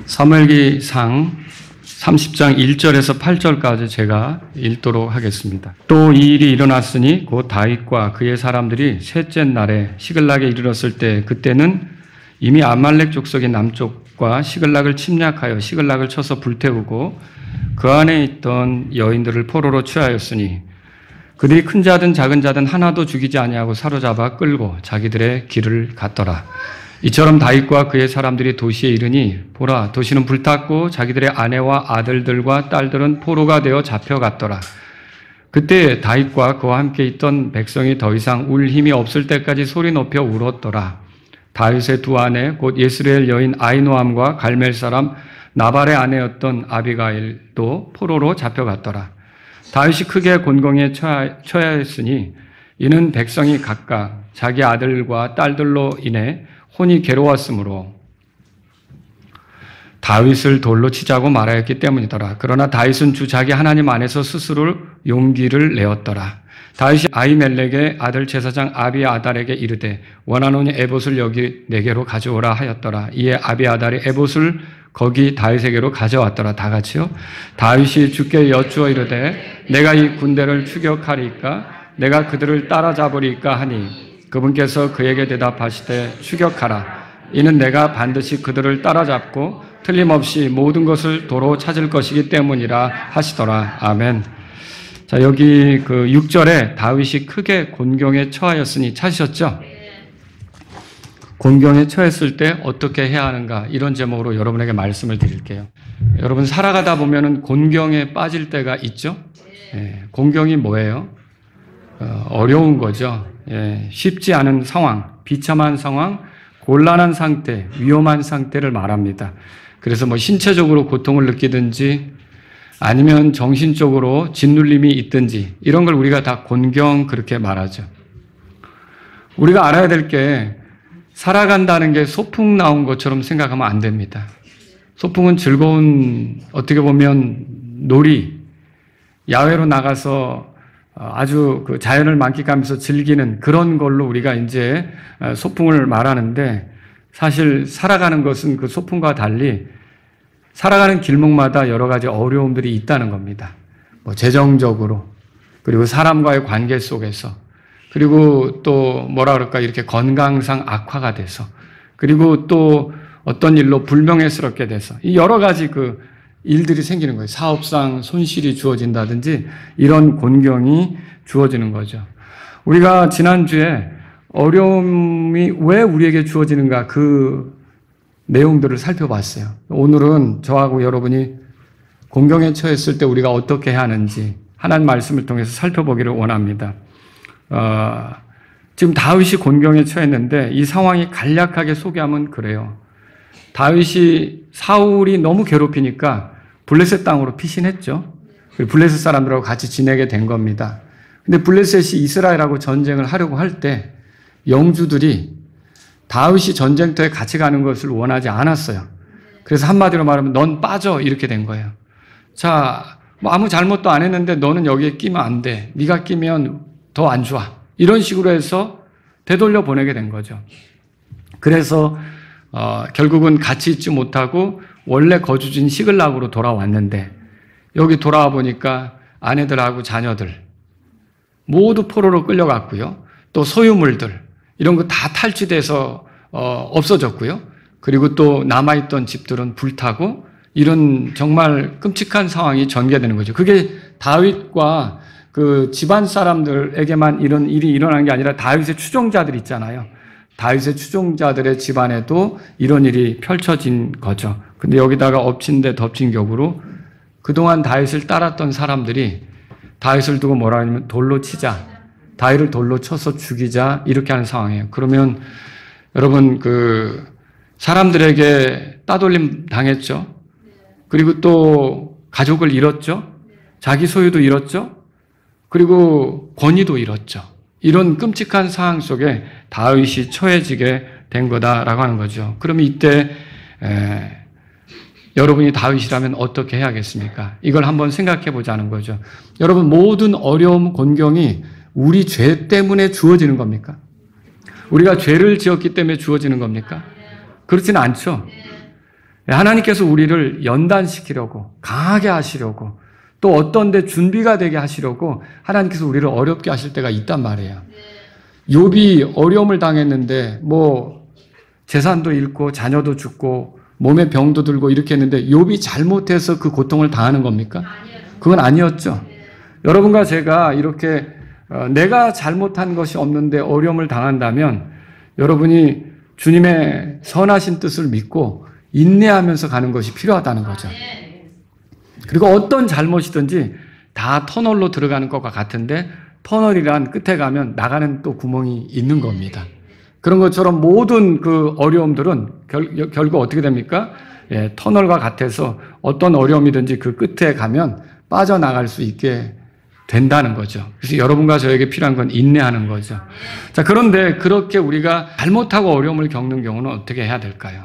사무엘기상 30장 1절에서 8절까지 제가 읽도록 하겠습니다. 또 이 일이 일어났으니 곧 다윗과 그의 사람들이 셋째 날에 시글락에 이르렀을 때 그때는 이미 아말렉 족속의 남쪽과 시글락을 침략하여 시글락을 쳐서 불태우고 그 안에 있던 여인들을 포로로 취하였으니 그들이 큰 자든 작은 자든 하나도 죽이지 아니하고 사로잡아 끌고 자기들의 길을 갔더라. 이처럼 다윗과 그의 사람들이 도시에 이르니 보라 도시는 불탔고 자기들의 아내와 아들들과 딸들은 포로가 되어 잡혀갔더라. 그때 다윗과 그와 함께 있던 백성이 더 이상 울 힘이 없을 때까지 소리 높여 울었더라. 다윗의 두 아내 곧 예스레엘 여인 아히노암과 갈멜 사람 나발의 아내였던 아비가일도 포로로 잡혀갔더라. 다윗이 크게 곤경에 처하였으니 이는 백성이 각각 자기 아들과 딸들로 인해 혼이 괴로웠으므로 다윗을 돌로 치자고 말하였기 때문이더라. 그러나 다윗은 주 자기 하나님 안에서 스스로 용기를 내었더라. 다윗이 아히멜렉의 아들 제사장 아비아달에게 이르되 원하노니 에봇을 여기 내게로 가져오라 하였더라. 이에 아비아달이 에봇을 거기 다윗에게로 가져왔더라. 다 같이요. 다윗이 주께 여쭈어 이르되 내가 이 군대를 추격하리까 내가 그들을 따라잡으리까 하니 그분께서 그에게 대답하시되 추격하라. 이는 내가 반드시 그들을 따라잡고 틀림없이 모든 것을 도로 찾을 것이기 때문이라 하시더라. 아멘. 자, 여기 그 6절에 다윗이 크게 곤경에 처하였으니 찾으셨죠? 곤경에 처했을 때 어떻게 해야 하는가 이런 제목으로 여러분에게 말씀을 드릴게요. 여러분 살아가다 보면은 곤경에 빠질 때가 있죠? 곤경이 뭐예요? 어려운 거죠. 쉽지 않은 상황, 비참한 상황, 곤란한 상태, 위험한 상태를 말합니다. 그래서 뭐 신체적으로 고통을 느끼든지 아니면 정신적으로 짓눌림이 있든지 이런 걸 우리가 다 곤경 그렇게 말하죠. 우리가 알아야 될 게 살아간다는 게 소풍 나온 것처럼 생각하면 안 됩니다. 소풍은 즐거운 어떻게 보면 놀이, 야외로 나가서 아주 그 자연을 만끽하면서 즐기는 그런 걸로 우리가 이제 소풍을 말하는데 사실 살아가는 것은 그 소풍과 달리 살아가는 길목마다 여러 가지 어려움들이 있다는 겁니다. 뭐 재정적으로 그리고 사람과의 관계 속에서 그리고 또 뭐라 그럴까 이렇게 건강상 악화가 돼서 그리고 또 어떤 일로 불명예스럽게 돼서 이 여러 가지 그 일들이 생기는 거예요. 사업상 손실이 주어진다든지 이런 곤경이 주어지는 거죠. 우리가 지난주에 어려움이 왜 우리에게 주어지는가 그 내용들을 살펴봤어요. 오늘은 저하고 여러분이 곤경에 처했을 때 우리가 어떻게 해야 하는지 하나님 말씀을 통해서 살펴보기를 원합니다. 지금 다윗이 곤경에 처했는데 이 상황이 간략하게 소개하면 그래요. 다윗이 사울이 너무 괴롭히니까 블레셋 땅으로 피신했죠. 블레셋 사람들하고 같이 지내게 된 겁니다. 근데 블레셋이 이스라엘하고 전쟁을 하려고 할 때 영주들이 다윗이 전쟁터에 같이 가는 것을 원하지 않았어요. 그래서 한마디로 말하면 넌 빠져 이렇게 된 거예요. 자, 뭐 아무 잘못도 안 했는데 너는 여기에 끼면 안 돼. 네가 끼면 더 안 좋아. 이런 식으로 해서 되돌려 보내게 된 거죠. 그래서 결국은 같이 있지 못하고 원래 거주지인 시글락으로 돌아왔는데 여기 돌아와 보니까 아내들하고 자녀들 모두 포로로 끌려갔고요. 또 소유물들 이런 거 다 탈취돼서 없어졌고요. 그리고 또 남아있던 집들은 불타고 이런 정말 끔찍한 상황이 전개되는 거죠. 그게 다윗과 그 집안 사람들에게만 이런 일이 일어난 게 아니라 다윗의 추종자들 있잖아요. 다윗의 추종자들의 집안에도 이런 일이 펼쳐진 거죠. 근데 여기다가 엎친 데 덮친 격으로 그동안 다윗을 따랐던 사람들이 다윗을 두고 뭐라 하냐면 돌로 치자. 다윗을 돌로 쳐서 죽이자. 이렇게 하는 상황이에요. 그러면 여러분 그 사람들에게 따돌림 당했죠. 그리고 또 가족을 잃었죠. 자기 소유도 잃었죠. 그리고 권위도 잃었죠. 이런 끔찍한 상황 속에 다윗이 처해지게 된 거다라고 하는 거죠. 그러면 이때 여러분이 다윗이라면 어떻게 해야겠습니까? 이걸 한번 생각해 보자는 거죠. 여러분 모든 어려움, 곤경이 우리 죄 때문에 주어지는 겁니까? 우리가 죄를 지었기 때문에 주어지는 겁니까? 그렇지는 않죠. 하나님께서 우리를 연단시키려고, 강하게 하시려고, 또 어떤 데 준비가 되게 하시려고 하나님께서 우리를 어렵게 하실 때가 있단 말이에요. 욥이 어려움을 당했는데 뭐 재산도 잃고 자녀도 죽고 몸에 병도 들고 이렇게 했는데 욥이 잘못해서 그 고통을 당하는 겁니까? 그건 아니었죠. 여러분과 제가 이렇게 내가 잘못한 것이 없는데 어려움을 당한다면 여러분이 주님의 선하신 뜻을 믿고 인내하면서 가는 것이 필요하다는 거죠. 그리고 어떤 잘못이든지 다 터널로 들어가는 것과 같은데 터널이란 끝에 가면 나가는 또 구멍이 있는 겁니다. 그런 것처럼 모든 그 어려움들은 결국 어떻게 됩니까? 터널과 같아서 어떤 어려움이든지 그 끝에 가면 빠져나갈 수 있게 된다는 거죠. 그래서 여러분과 저에게 필요한 건 인내하는 거죠. 자, 그런데 그렇게 우리가 잘못하고 어려움을 겪는 경우는 어떻게 해야 될까요?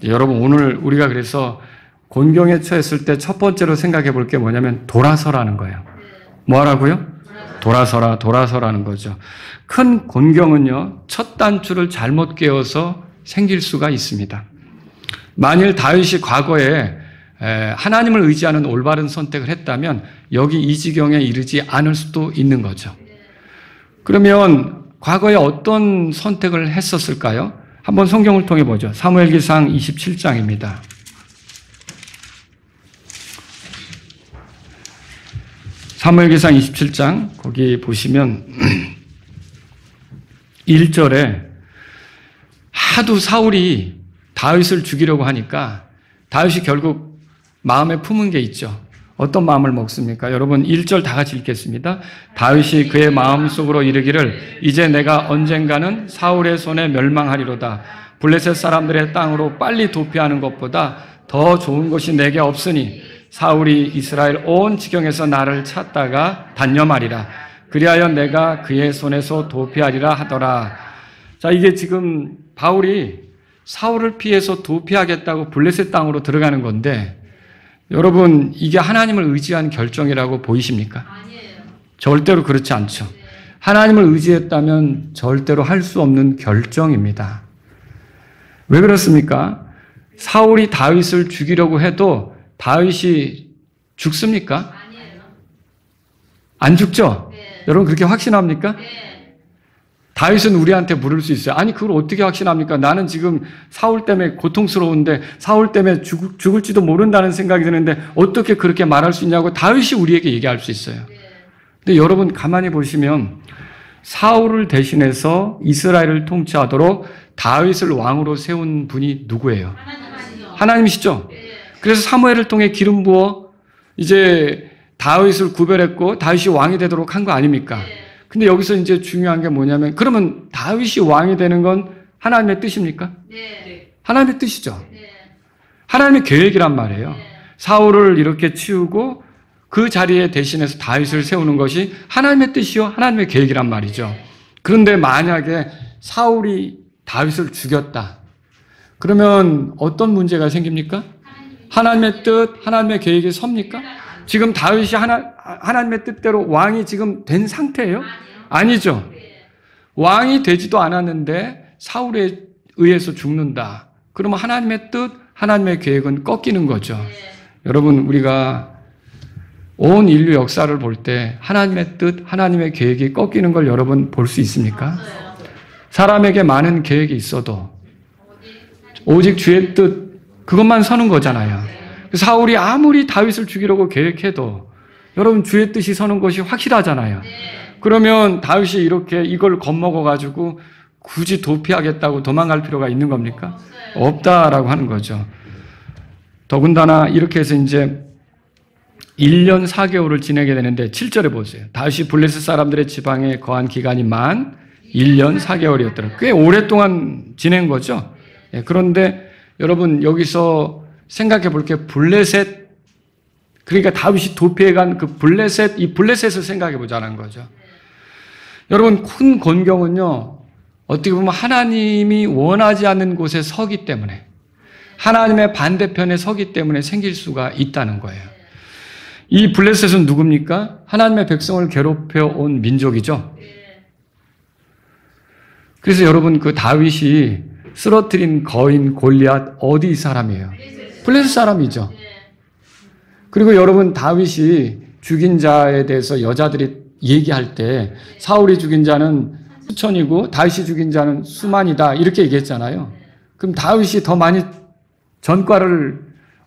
여러분, 오늘 우리가 그래서 곤경에 처했을 때 첫 번째로 생각해 볼 게 뭐냐면 돌아서라는 거예요. 뭐 하라고요? 돌아서라는 거죠. 큰 곤경은요, 첫 단추를 잘못 깨어서 생길 수가 있습니다. 만일 다윗이 과거에 하나님을 의지하는 올바른 선택을 했다면 여기 이 지경에 이르지 않을 수도 있는 거죠. 그러면 과거에 어떤 선택을 했었을까요? 한번 성경을 통해 보죠. 사무엘기상 27장입니다. 사무엘기상 27장 거기 보시면 1절에 하도 사울이 다윗을 죽이려고 하니까 다윗이 결국 마음에 품은 게 있죠. 어떤 마음을 먹습니까? 여러분 1절 다 같이 읽겠습니다. 다윗이 그의 마음속으로 이르기를 이제 내가 언젠가는 사울의 손에 멸망하리로다. 블레셋 사람들의 땅으로 빨리 도피하는 것보다 더 좋은 것이 내게 없으니 사울이 이스라엘 온 지경에서 나를 찾다가 단념하리라. 그리하여 내가 그의 손에서 도피하리라 하더라. 자, 이게 지금 바울이 사울을 피해서 도피하겠다고 블레셋 땅으로 들어가는 건데 여러분 이게 하나님을 의지한 결정이라고 보이십니까? 아니에요. 절대로 그렇지 않죠. 하나님을 의지했다면 절대로 할 수 없는 결정입니다. 왜 그렇습니까? 사울이 다윗을 죽이려고 해도 다윗이 죽습니까? 아니에요. 안 죽죠? 네. 여러분 그렇게 확신합니까? 네. 다윗은 우리한테 물을 수 있어요. 아니 그걸 어떻게 확신합니까? 나는 지금 사울 때문에 고통스러운데 사울 때문에 죽을지도 모른다는 생각이 드는데 어떻게 그렇게 말할 수 있냐고 다윗이 우리에게 얘기할 수 있어요. 네. 근데 여러분 가만히 보시면 사울을 대신해서 이스라엘을 통치하도록 다윗을 왕으로 세운 분이 누구예요? 하나님이시죠? 네. 그래서 사무엘을 통해 기름 부어 이제 다윗을 구별했고 다윗이 왕이 되도록 한 거 아닙니까? 근데 여기서 이제 중요한 게 뭐냐면 그러면 다윗이 왕이 되는 건 하나님의 뜻입니까? 네. 하나님의 뜻이죠. 네. 하나님의 계획이란 말이에요. 네. 사울을 이렇게 치우고 그 자리에 대신해서 다윗을 세우는 것이 하나님의 뜻이요 하나님의 계획이란 말이죠. 네. 그런데 만약에 사울이 다윗을 죽였다. 그러면 어떤 문제가 생깁니까? 하나님의 뜻, 하나님의 계획이 섭니까? 지금 다윗이 하나님의 뜻대로 왕이 지금 된 상태예요? 아니죠. 왕이 되지도 않았는데 사울에 의해서 죽는다. 그러면 하나님의 뜻, 하나님의 계획은 꺾이는 거죠. 여러분 우리가 온 인류 역사를 볼 때 하나님의 뜻, 하나님의 계획이 꺾이는 걸 여러분 볼 수 있습니까? 사람에게 많은 계획이 있어도 오직 주의 뜻 그것만 서는 거잖아요. 사울이 아무리 다윗을 죽이려고 계획해도 여러분 주의 뜻이 서는 것이 확실하잖아요. 그러면 다윗이 이렇게 이걸 겁먹어가지고 굳이 도피하겠다고 도망갈 필요가 있는 겁니까? 없다라고 하는 거죠. 더군다나 이렇게 해서 이제 1년 4개월을 지내게 되는데 7절에 보세요. 다윗이 블레셋 사람들의 지방에 거한 기간이 만 1년 4개월이었더라고요. 꽤 오랫동안 지낸 거죠. 그런데 여러분 여기서 생각해 볼 게 블레셋 그러니까 다윗이 도피해간 그 블레셋 이 블레셋을 생각해 보자는 거죠. 여러분 큰 곤경은요 어떻게 보면 하나님이 원하지 않는 곳에 서기 때문에 하나님의 반대편에 서기 때문에 생길 수가 있다는 거예요. 이 블레셋은 누굽니까? 하나님의 백성을 괴롭혀 온 민족이죠. 그래서 여러분 그 다윗이 쓰러뜨린 거인 골리앗 어디 사람이에요? 블레셋 사람이죠. 그리고 여러분 다윗이 죽인 자에 대해서 여자들이 얘기할 때 사울이 죽인 자는 수천이고 다윗이 죽인 자는 수만이다 이렇게 얘기했잖아요. 그럼 다윗이 더 많이 전과를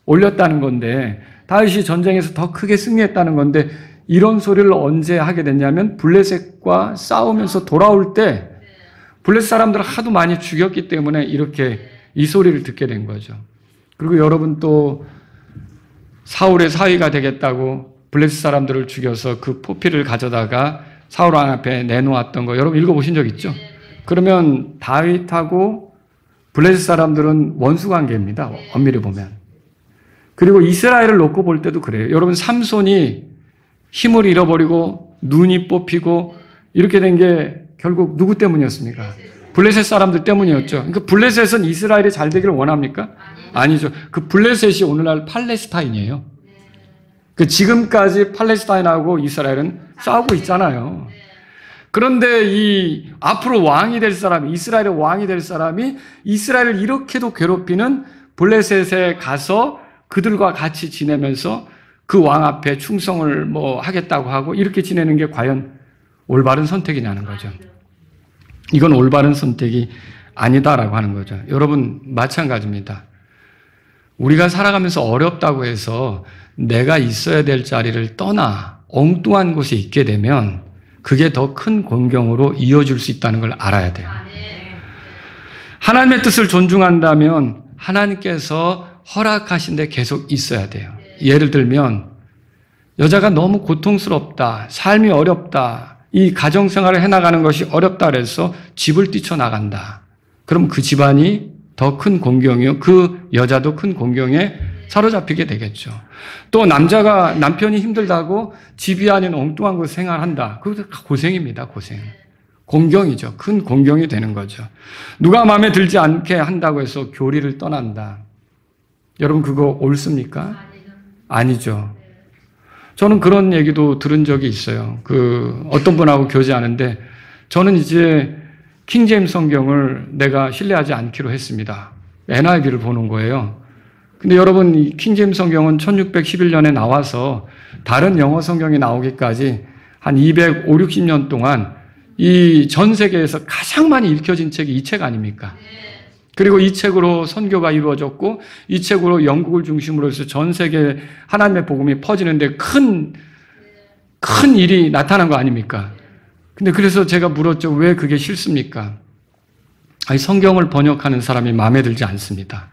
올렸다는 건데 다윗이 전쟁에서 더 크게 승리했다는 건데 이런 소리를 언제 하게 됐냐면 블레셋과 싸우면서 돌아올 때 블레셋 사람들을 하도 많이 죽였기 때문에 이렇게 이 소리를 듣게 된 거죠. 그리고 여러분 또 사울의 사위가 되겠다고 블레셋 사람들을 죽여서 그 포피를 가져다가 사울 왕 앞에 내놓았던 거 여러분 읽어보신 적 있죠? 그러면 다윗하고 블레셋 사람들은 원수 관계입니다. 엄밀히 보면. 그리고 이스라엘을 놓고 볼 때도 그래요. 여러분 삼손이 힘을 잃어버리고 눈이 뽑히고 이렇게 된 게 결국 누구 때문이었습니까? 블레셋 사람들 때문이었죠. 그러니까 블레셋은 이스라엘이 잘 되기를 원합니까? 아니죠. 그 블레셋이 오늘날 팔레스타인이에요. 그 지금까지 팔레스타인하고 이스라엘은 싸우고 있잖아요. 그런데 이 앞으로 왕이 될 사람이 이스라엘의 왕이 될 사람이 이스라엘을 이렇게도 괴롭히는 블레셋에 가서 그들과 같이 지내면서 그 왕 앞에 충성을 하겠다고 하고 이렇게 지내는 게 과연 올바른 선택이냐는 거죠. 이건 올바른 선택이 아니다라고 하는 거죠. 여러분 마찬가지입니다. 우리가 살아가면서 어렵다고 해서 내가 있어야 될 자리를 떠나 엉뚱한 곳에 있게 되면 그게 더 큰 공경으로 이어질 수 있다는 걸 알아야 돼요. 하나님의 뜻을 존중한다면 하나님께서 허락하신 데 계속 있어야 돼요. 예를 들면 여자가 너무 고통스럽다, 삶이 어렵다, 이 가정생활을 해나가는 것이 어렵다 그래서 집을 뛰쳐나간다. 그럼 그 집안이 더 큰 공경이요. 그 여자도 큰 공경에 사로잡히게 되겠죠. 또 남편이 힘들다고 집이 아닌 엉뚱한 곳에 생활한다. 그것도 고생입니다. 고생. 공경이죠. 큰 공경이 되는 거죠. 누가 마음에 들지 않게 한다고 해서 교리를 떠난다. 여러분 그거 옳습니까? 아니죠. 저는 그런 얘기도 들은 적이 있어요. 어떤 분하고 교제하는데 저는 이제 킹제임스 성경을 내가 신뢰하지 않기로 했습니다. NIV를 보는 거예요. 근데 여러분 이 킹제임스 성경은 1611년에 나와서 다른 영어 성경이 나오기까지 한 250, 60년 동안 이 전 세계에서 가장 많이 읽혀진 책이 이 책 아닙니까? 그리고 이 책으로 선교가 이루어졌고 이 책으로 영국을 중심으로 해서 전 세계에 하나님의 복음이 퍼지는데 큰 일이 나타난 거 아닙니까? 근데 그래서 제가 물었죠. 왜 그게 싫습니까? 아니, 성경을 번역하는 사람이 마음에 들지 않습니다.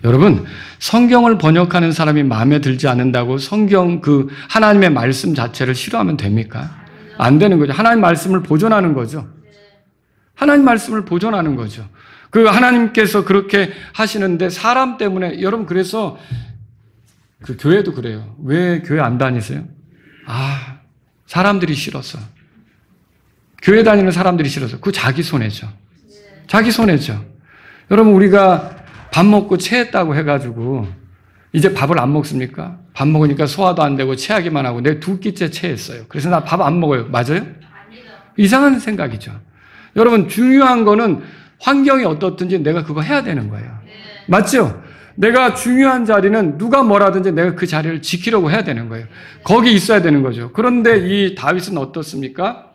여러분, 성경을 번역하는 사람이 마음에 들지 않는다고 성경 하나님의 말씀 자체를 싫어하면 됩니까? 안 되는 거죠. 하나님 말씀을 보존하는 거죠. 하나님 말씀을 보존하는 거죠. 하나님께서 그렇게 하시는데 사람 때문에 여러분 그래서 교회도 그래요. 왜 교회 안 다니세요? 사람들이 싫어서. 교회 다니는 사람들이 싫어서. 그거 자기 손해죠. 자기 손해죠. 여러분 우리가 밥 먹고 체했다고 해가지고 이제 밥을 안 먹습니까? 밥 먹으니까 소화도 안 되고 체하기만 하고 내가 2끼째 체했어요. 그래서 나 밥 안 먹어요. 맞아요? 이상한 생각이죠. 여러분 중요한 거는 환경이 어떻든지 내가 그거 해야 되는 거예요. 맞죠? 내가 중요한 자리는 누가 뭐라든지 내가 그 자리를 지키려고 해야 되는 거예요. 거기 있어야 되는 거죠. 그런데 이 다윗은 어떻습니까?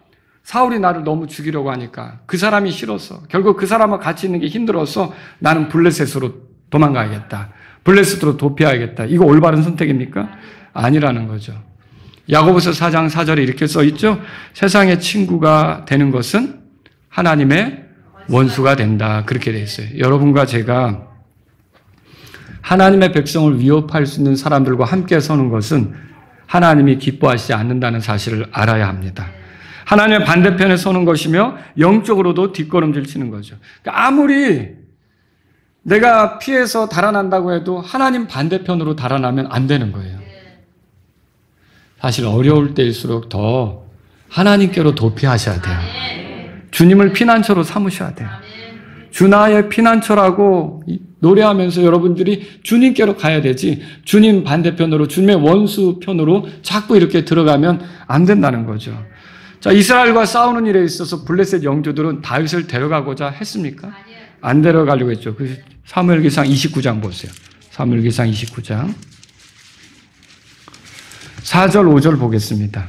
사울이 나를 너무 죽이려고 하니까 그 사람이 싫어서 결국 그 사람과 같이 있는 게 힘들어서 나는 블레셋으로 도망가야겠다. 블레셋으로 도피해야겠다. 이거 올바른 선택입니까? 아니라는 거죠. 야고보서 4장 4절에 이렇게 써 있죠. 세상의 친구가 되는 것은 하나님의 원수가 된다. 그렇게 돼 있어요. 여러분과 제가 하나님의 백성을 위협할 수 있는 사람들과 함께 서는 것은 하나님이 기뻐하시지 않는다는 사실을 알아야 합니다. 하나님의 반대편에 서는 것이며 영적으로도 뒷걸음질 치는 거죠. 그러니까 아무리 내가 피해서 달아난다고 해도 하나님 반대편으로 달아나면 안 되는 거예요. 사실 어려울 때일수록 더 하나님께로 도피하셔야 돼요. 주님을 피난처로 삼으셔야 돼요. 주 나의 피난처라고 노래하면서 여러분들이 주님께로 가야 되지 주님 반대편으로 주님의 원수 편으로 자꾸 이렇게 들어가면 안 된다는 거죠. 자, 이스라엘과 싸우는 일에 있어서 블레셋 영주들은 다윗을 데려가고자 했습니까? 안 데려가려고 했죠. 사무엘기상 29장 보세요. 사무엘기상 29장 4절 5절 보겠습니다.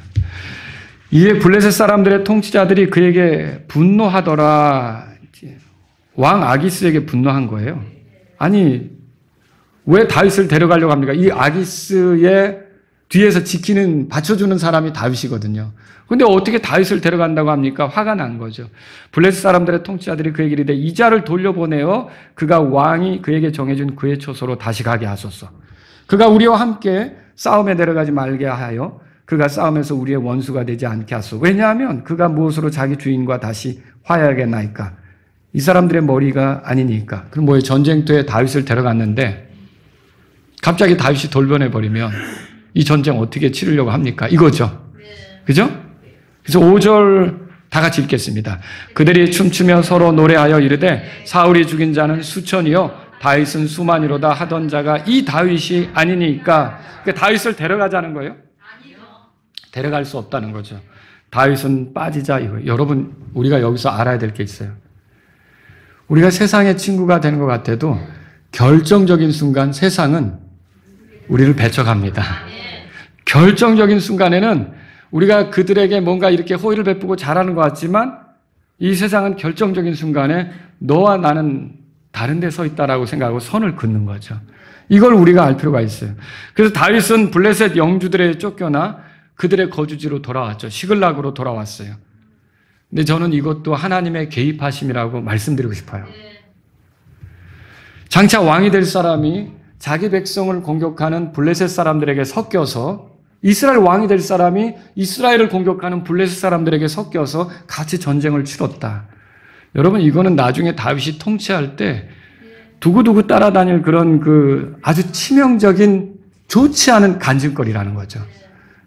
이에 블레셋 사람들의 통치자들이 그에게 분노하더라. 왕 아기스에게 분노한 거예요. 아니 왜 다윗을 데려가려고 합니까? 이 아기스의 뒤에서 지키는 받쳐주는 사람이 다윗이거든요. 근데 어떻게 다윗을 데려간다고 합니까? 화가 난 거죠. 블레셋 사람들의 통치자들이 그에게 이르되 이자를 돌려보내어 그가 왕이 그에게 정해준 그의 처소로 다시 가게 하소서. 그가 우리와 함께 싸움에 내려가지 말게 하여 그가 싸움에서 우리의 원수가 되지 않게 하소서. 왜냐하면 그가 무엇으로 자기 주인과 다시 화해하겠나이까? 이 사람들의 머리가 아니니까. 그럼 뭐예요? 전쟁터에 다윗을 데려갔는데 갑자기 다윗이 돌변해버리면 이 전쟁 어떻게 치르려고 합니까? 이거죠. 그죠? 그래서 5절 다 같이 읽겠습니다. 그들이 춤추며 서로 노래하여 이르되 사울이 죽인 자는 수천이요 다윗은 수만이로다 하던 자가 이 다윗이 아니니까. 그러니까 다윗을 데려가자는 거예요? 데려갈 수 없다는 거죠. 다윗은 빠지자 이거예요. 여러분 우리가 여기서 알아야 될 게 있어요. 우리가 세상의 친구가 되는 것 같아도 결정적인 순간 세상은 우리를 배척합니다. 결정적인 순간에는 우리가 그들에게 뭔가 이렇게 호의를 베푸고 잘하는 것 같지만 이 세상은 결정적인 순간에 너와 나는 다른 데 서 있다라고 생각하고 선을 긋는 거죠. 이걸 우리가 알 필요가 있어요. 그래서 다윗은 블레셋 영주들에 쫓겨나 그들의 거주지로 돌아왔죠. 시글락으로 돌아왔어요. 근데 저는 이것도 하나님의 개입하심이라고 말씀드리고 싶어요. 장차 왕이 될 사람이 자기 백성을 공격하는 블레셋 사람들에게 섞여서 이스라엘 왕이 될 사람이 이스라엘을 공격하는 블레셋 사람들에게 섞여서 같이 전쟁을 치렀다. 여러분 이거는 나중에 다윗이 통치할 때 두고두고 따라다닐 그런 아주 치명적인 좋지 않은 간증거리라는 거죠.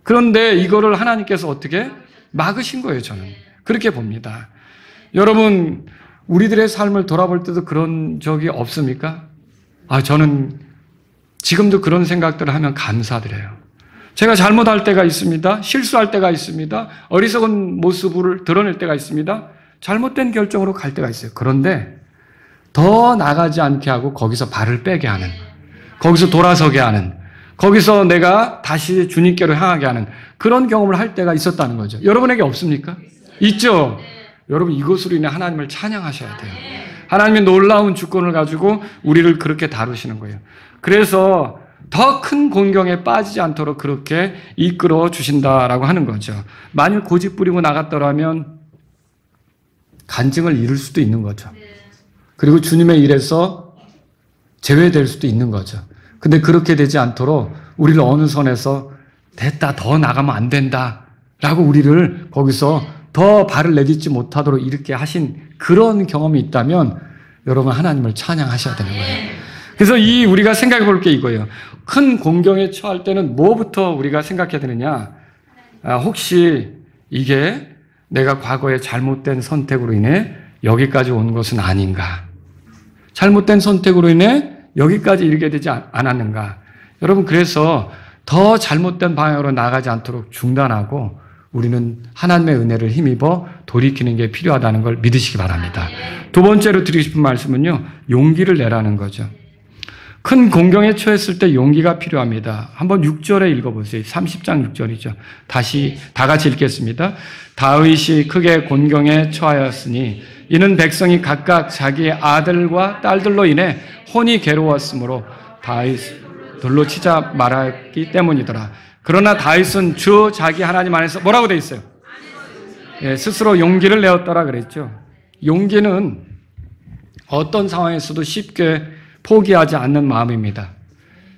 그런데 이거를 하나님께서 어떻게 막으신 거예요, 저는. 그렇게 봅니다. 여러분, 우리들의 삶을 돌아볼 때도 그런 적이 없습니까? 저는 지금도 그런 생각들을 하면 감사드려요. 제가 잘못할 때가 있습니다. 실수할 때가 있습니다. 어리석은 모습을 드러낼 때가 있습니다. 잘못된 결정으로 갈 때가 있어요. 그런데 더 나가지 않게 하고 거기서 발을 빼게 하는, 거기서 돌아서게 하는, 거기서 내가 다시 주님께로 향하게 하는 그런 경험을 할 때가 있었다는 거죠. 여러분에게 없습니까? 있죠? 여러분 이것으로 인해 하나님을 찬양하셔야 돼요. 하나님의 놀라운 주권을 가지고 우리를 그렇게 다루시는 거예요. 그래서 더 큰 곤경에 빠지지 않도록 그렇게 이끌어 주신다라고 하는 거죠. 만일 고집 부리고 나갔더라면 간증을 잃을 수도 있는 거죠. 그리고 주님의 일에서 제외될 수도 있는 거죠. 근데 그렇게 되지 않도록 우리를 어느 선에서 됐다, 더 나가면 안 된다 라고 우리를 거기서 더 발을 내딛지 못하도록 이렇게 하신 그런 경험이 있다면 여러분 하나님을 찬양하셔야 되는 거예요. 그래서 우리가 생각해 볼 게 이거예요. 큰 공경에 처할 때는 뭐부터 우리가 생각해야 되느냐? 혹시 이게 내가 과거에 잘못된 선택으로 인해 여기까지 온 것은 아닌가? 잘못된 선택으로 인해 여기까지 이르게 되지 않았는가? 여러분 그래서 더 잘못된 방향으로 나가지 않도록 중단하고 우리는 하나님의 은혜를 힘입어 돌이키는 게 필요하다는 걸 믿으시기 바랍니다. 두 번째로 드리고 싶은 말씀은요. 용기를 내라는 거죠. 큰 공경에 처했을 때 용기가 필요합니다. 한번 6절에 읽어보세요. 30장 6절이죠. 다시 다 같이 읽겠습니다. 다윗이 크게 곤경에 처하였으니 이는 백성이 각각 자기의 아들과 딸들로 인해 혼이 괴로웠으므로 다윗 돌로 치자 말았기 때문이더라. 그러나 다윗은 주 자기 하나님 안에서 뭐라고 돼 있어요? 스스로 용기를 내었더라 그랬죠. 용기는 어떤 상황에서도 쉽게 포기하지 않는 마음입니다.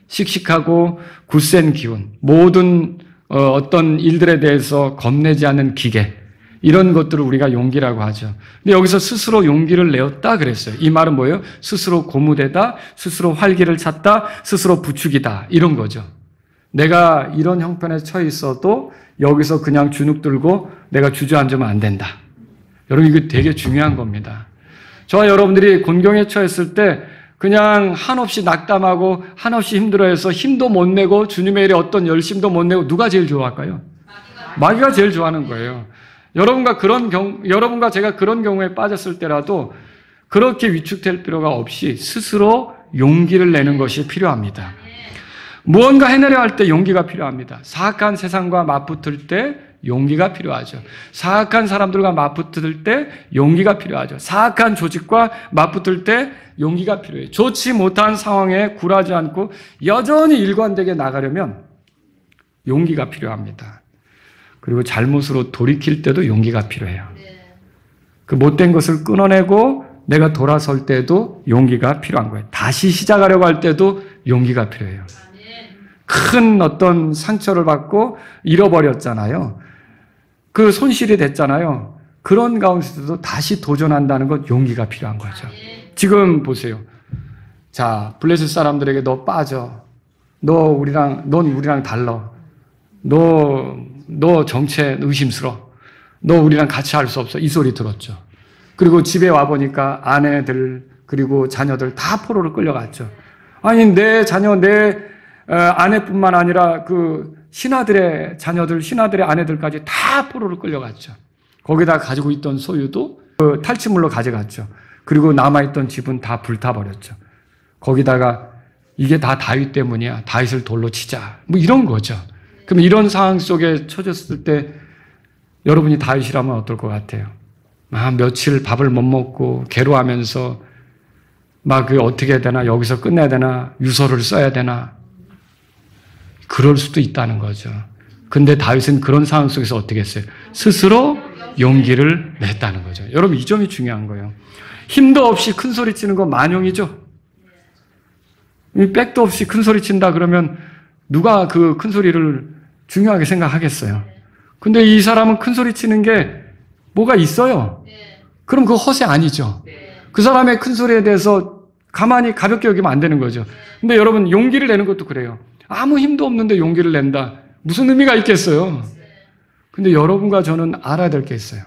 씩씩하고 굳센 기운, 모든 어떤 일들에 대해서 겁내지 않는 기계, 이런 것들을 우리가 용기라고 하죠. 근데 여기서 스스로 용기를 내었다 그랬어요. 이 말은 뭐예요? 스스로 고무되다, 스스로 활기를 찾다, 스스로 부추기다, 이런 거죠. 내가 이런 형편에 처해 있어도 여기서 그냥 주눅 들고 내가 주저앉으면 안 된다. 여러분 이게 되게 중요한 겁니다. 저와 여러분들이 곤경에 처했을 때 그냥 한없이 낙담하고 한없이 힘들어해서 힘도 못 내고 주님의 일에 어떤 열심도 못 내고 누가 제일 좋아할까요? 마귀가 제일 좋아하는 거예요. 여러분과 제가 그런 경우에 빠졌을 때라도 그렇게 위축될 필요가 없이 스스로 용기를 내는 것이 필요합니다. 무언가 해내려 할 때 용기가 필요합니다. 사악한 세상과 맞붙을 때 용기가 필요하죠. 사악한 사람들과 맞붙을 때 용기가 필요하죠. 사악한 조직과 맞붙을 때 용기가 필요해요. 좋지 못한 상황에 굴하지 않고 여전히 일관되게 나가려면 용기가 필요합니다. 그리고 잘못으로 돌이킬 때도 용기가 필요해요. 그 못된 것을 끊어내고 내가 돌아설 때도 용기가 필요한 거예요. 다시 시작하려고 할 때도 용기가 필요해요. 큰 어떤 상처를 받고 잃어버렸잖아요. 그 손실이 됐잖아요. 그런 가운데서도 다시 도전한다는 것 용기가 필요한 거죠. 지금 보세요. 자, 블레셋 사람들에게 너 빠져. 넌 우리랑 달라. 너 정체 의심스러워. 너 우리랑 같이 할 수 없어. 이 소리 들었죠. 그리고 집에 와보니까 아내들 그리고 자녀들 다 포로로 끌려갔죠. 아니 내 자녀 내 아내뿐만 아니라 그 신하들의 자녀들 신하들의 아내들까지 다 포로로 끌려갔죠. 거기다 가지고 있던 소유도 그 탈취물로 가져갔죠. 그리고 남아있던 집은 다 불타버렸죠. 거기다가 이게 다 다윗 때문이야. 다윗을 돌로 치자. 뭐 이런 거죠. 그럼 이런 상황 속에 처졌을 때 여러분이 다윗이라면 어떨 것 같아요? 며칠 밥을 못 먹고 괴로워하면서 그 어떻게 해야 되나 여기서 끝내야 되나 유서를 써야 되나 그럴 수도 있다는 거죠. 근데 다윗은 그런 상황 속에서 어떻게 했어요? 스스로 용기를 냈다는 거죠. 여러분 이 점이 중요한 거예요. 힘도 없이 큰 소리 치는 건 만용이죠. 백도 없이 큰 소리 친다 그러면 누가 그 큰 소리를 중요하게 생각하겠어요. 근데 이 사람은 큰 소리 치는 게 뭐가 있어요. 그럼 그거 허세 아니죠. 그 사람의 큰 소리에 대해서 가만히 가볍게 여기면 안 되는 거죠. 근데 여러분 용기를 내는 것도 그래요. 아무 힘도 없는데 용기를 낸다. 무슨 의미가 있겠어요. 근데 여러분과 저는 알아야 될 게 있어요.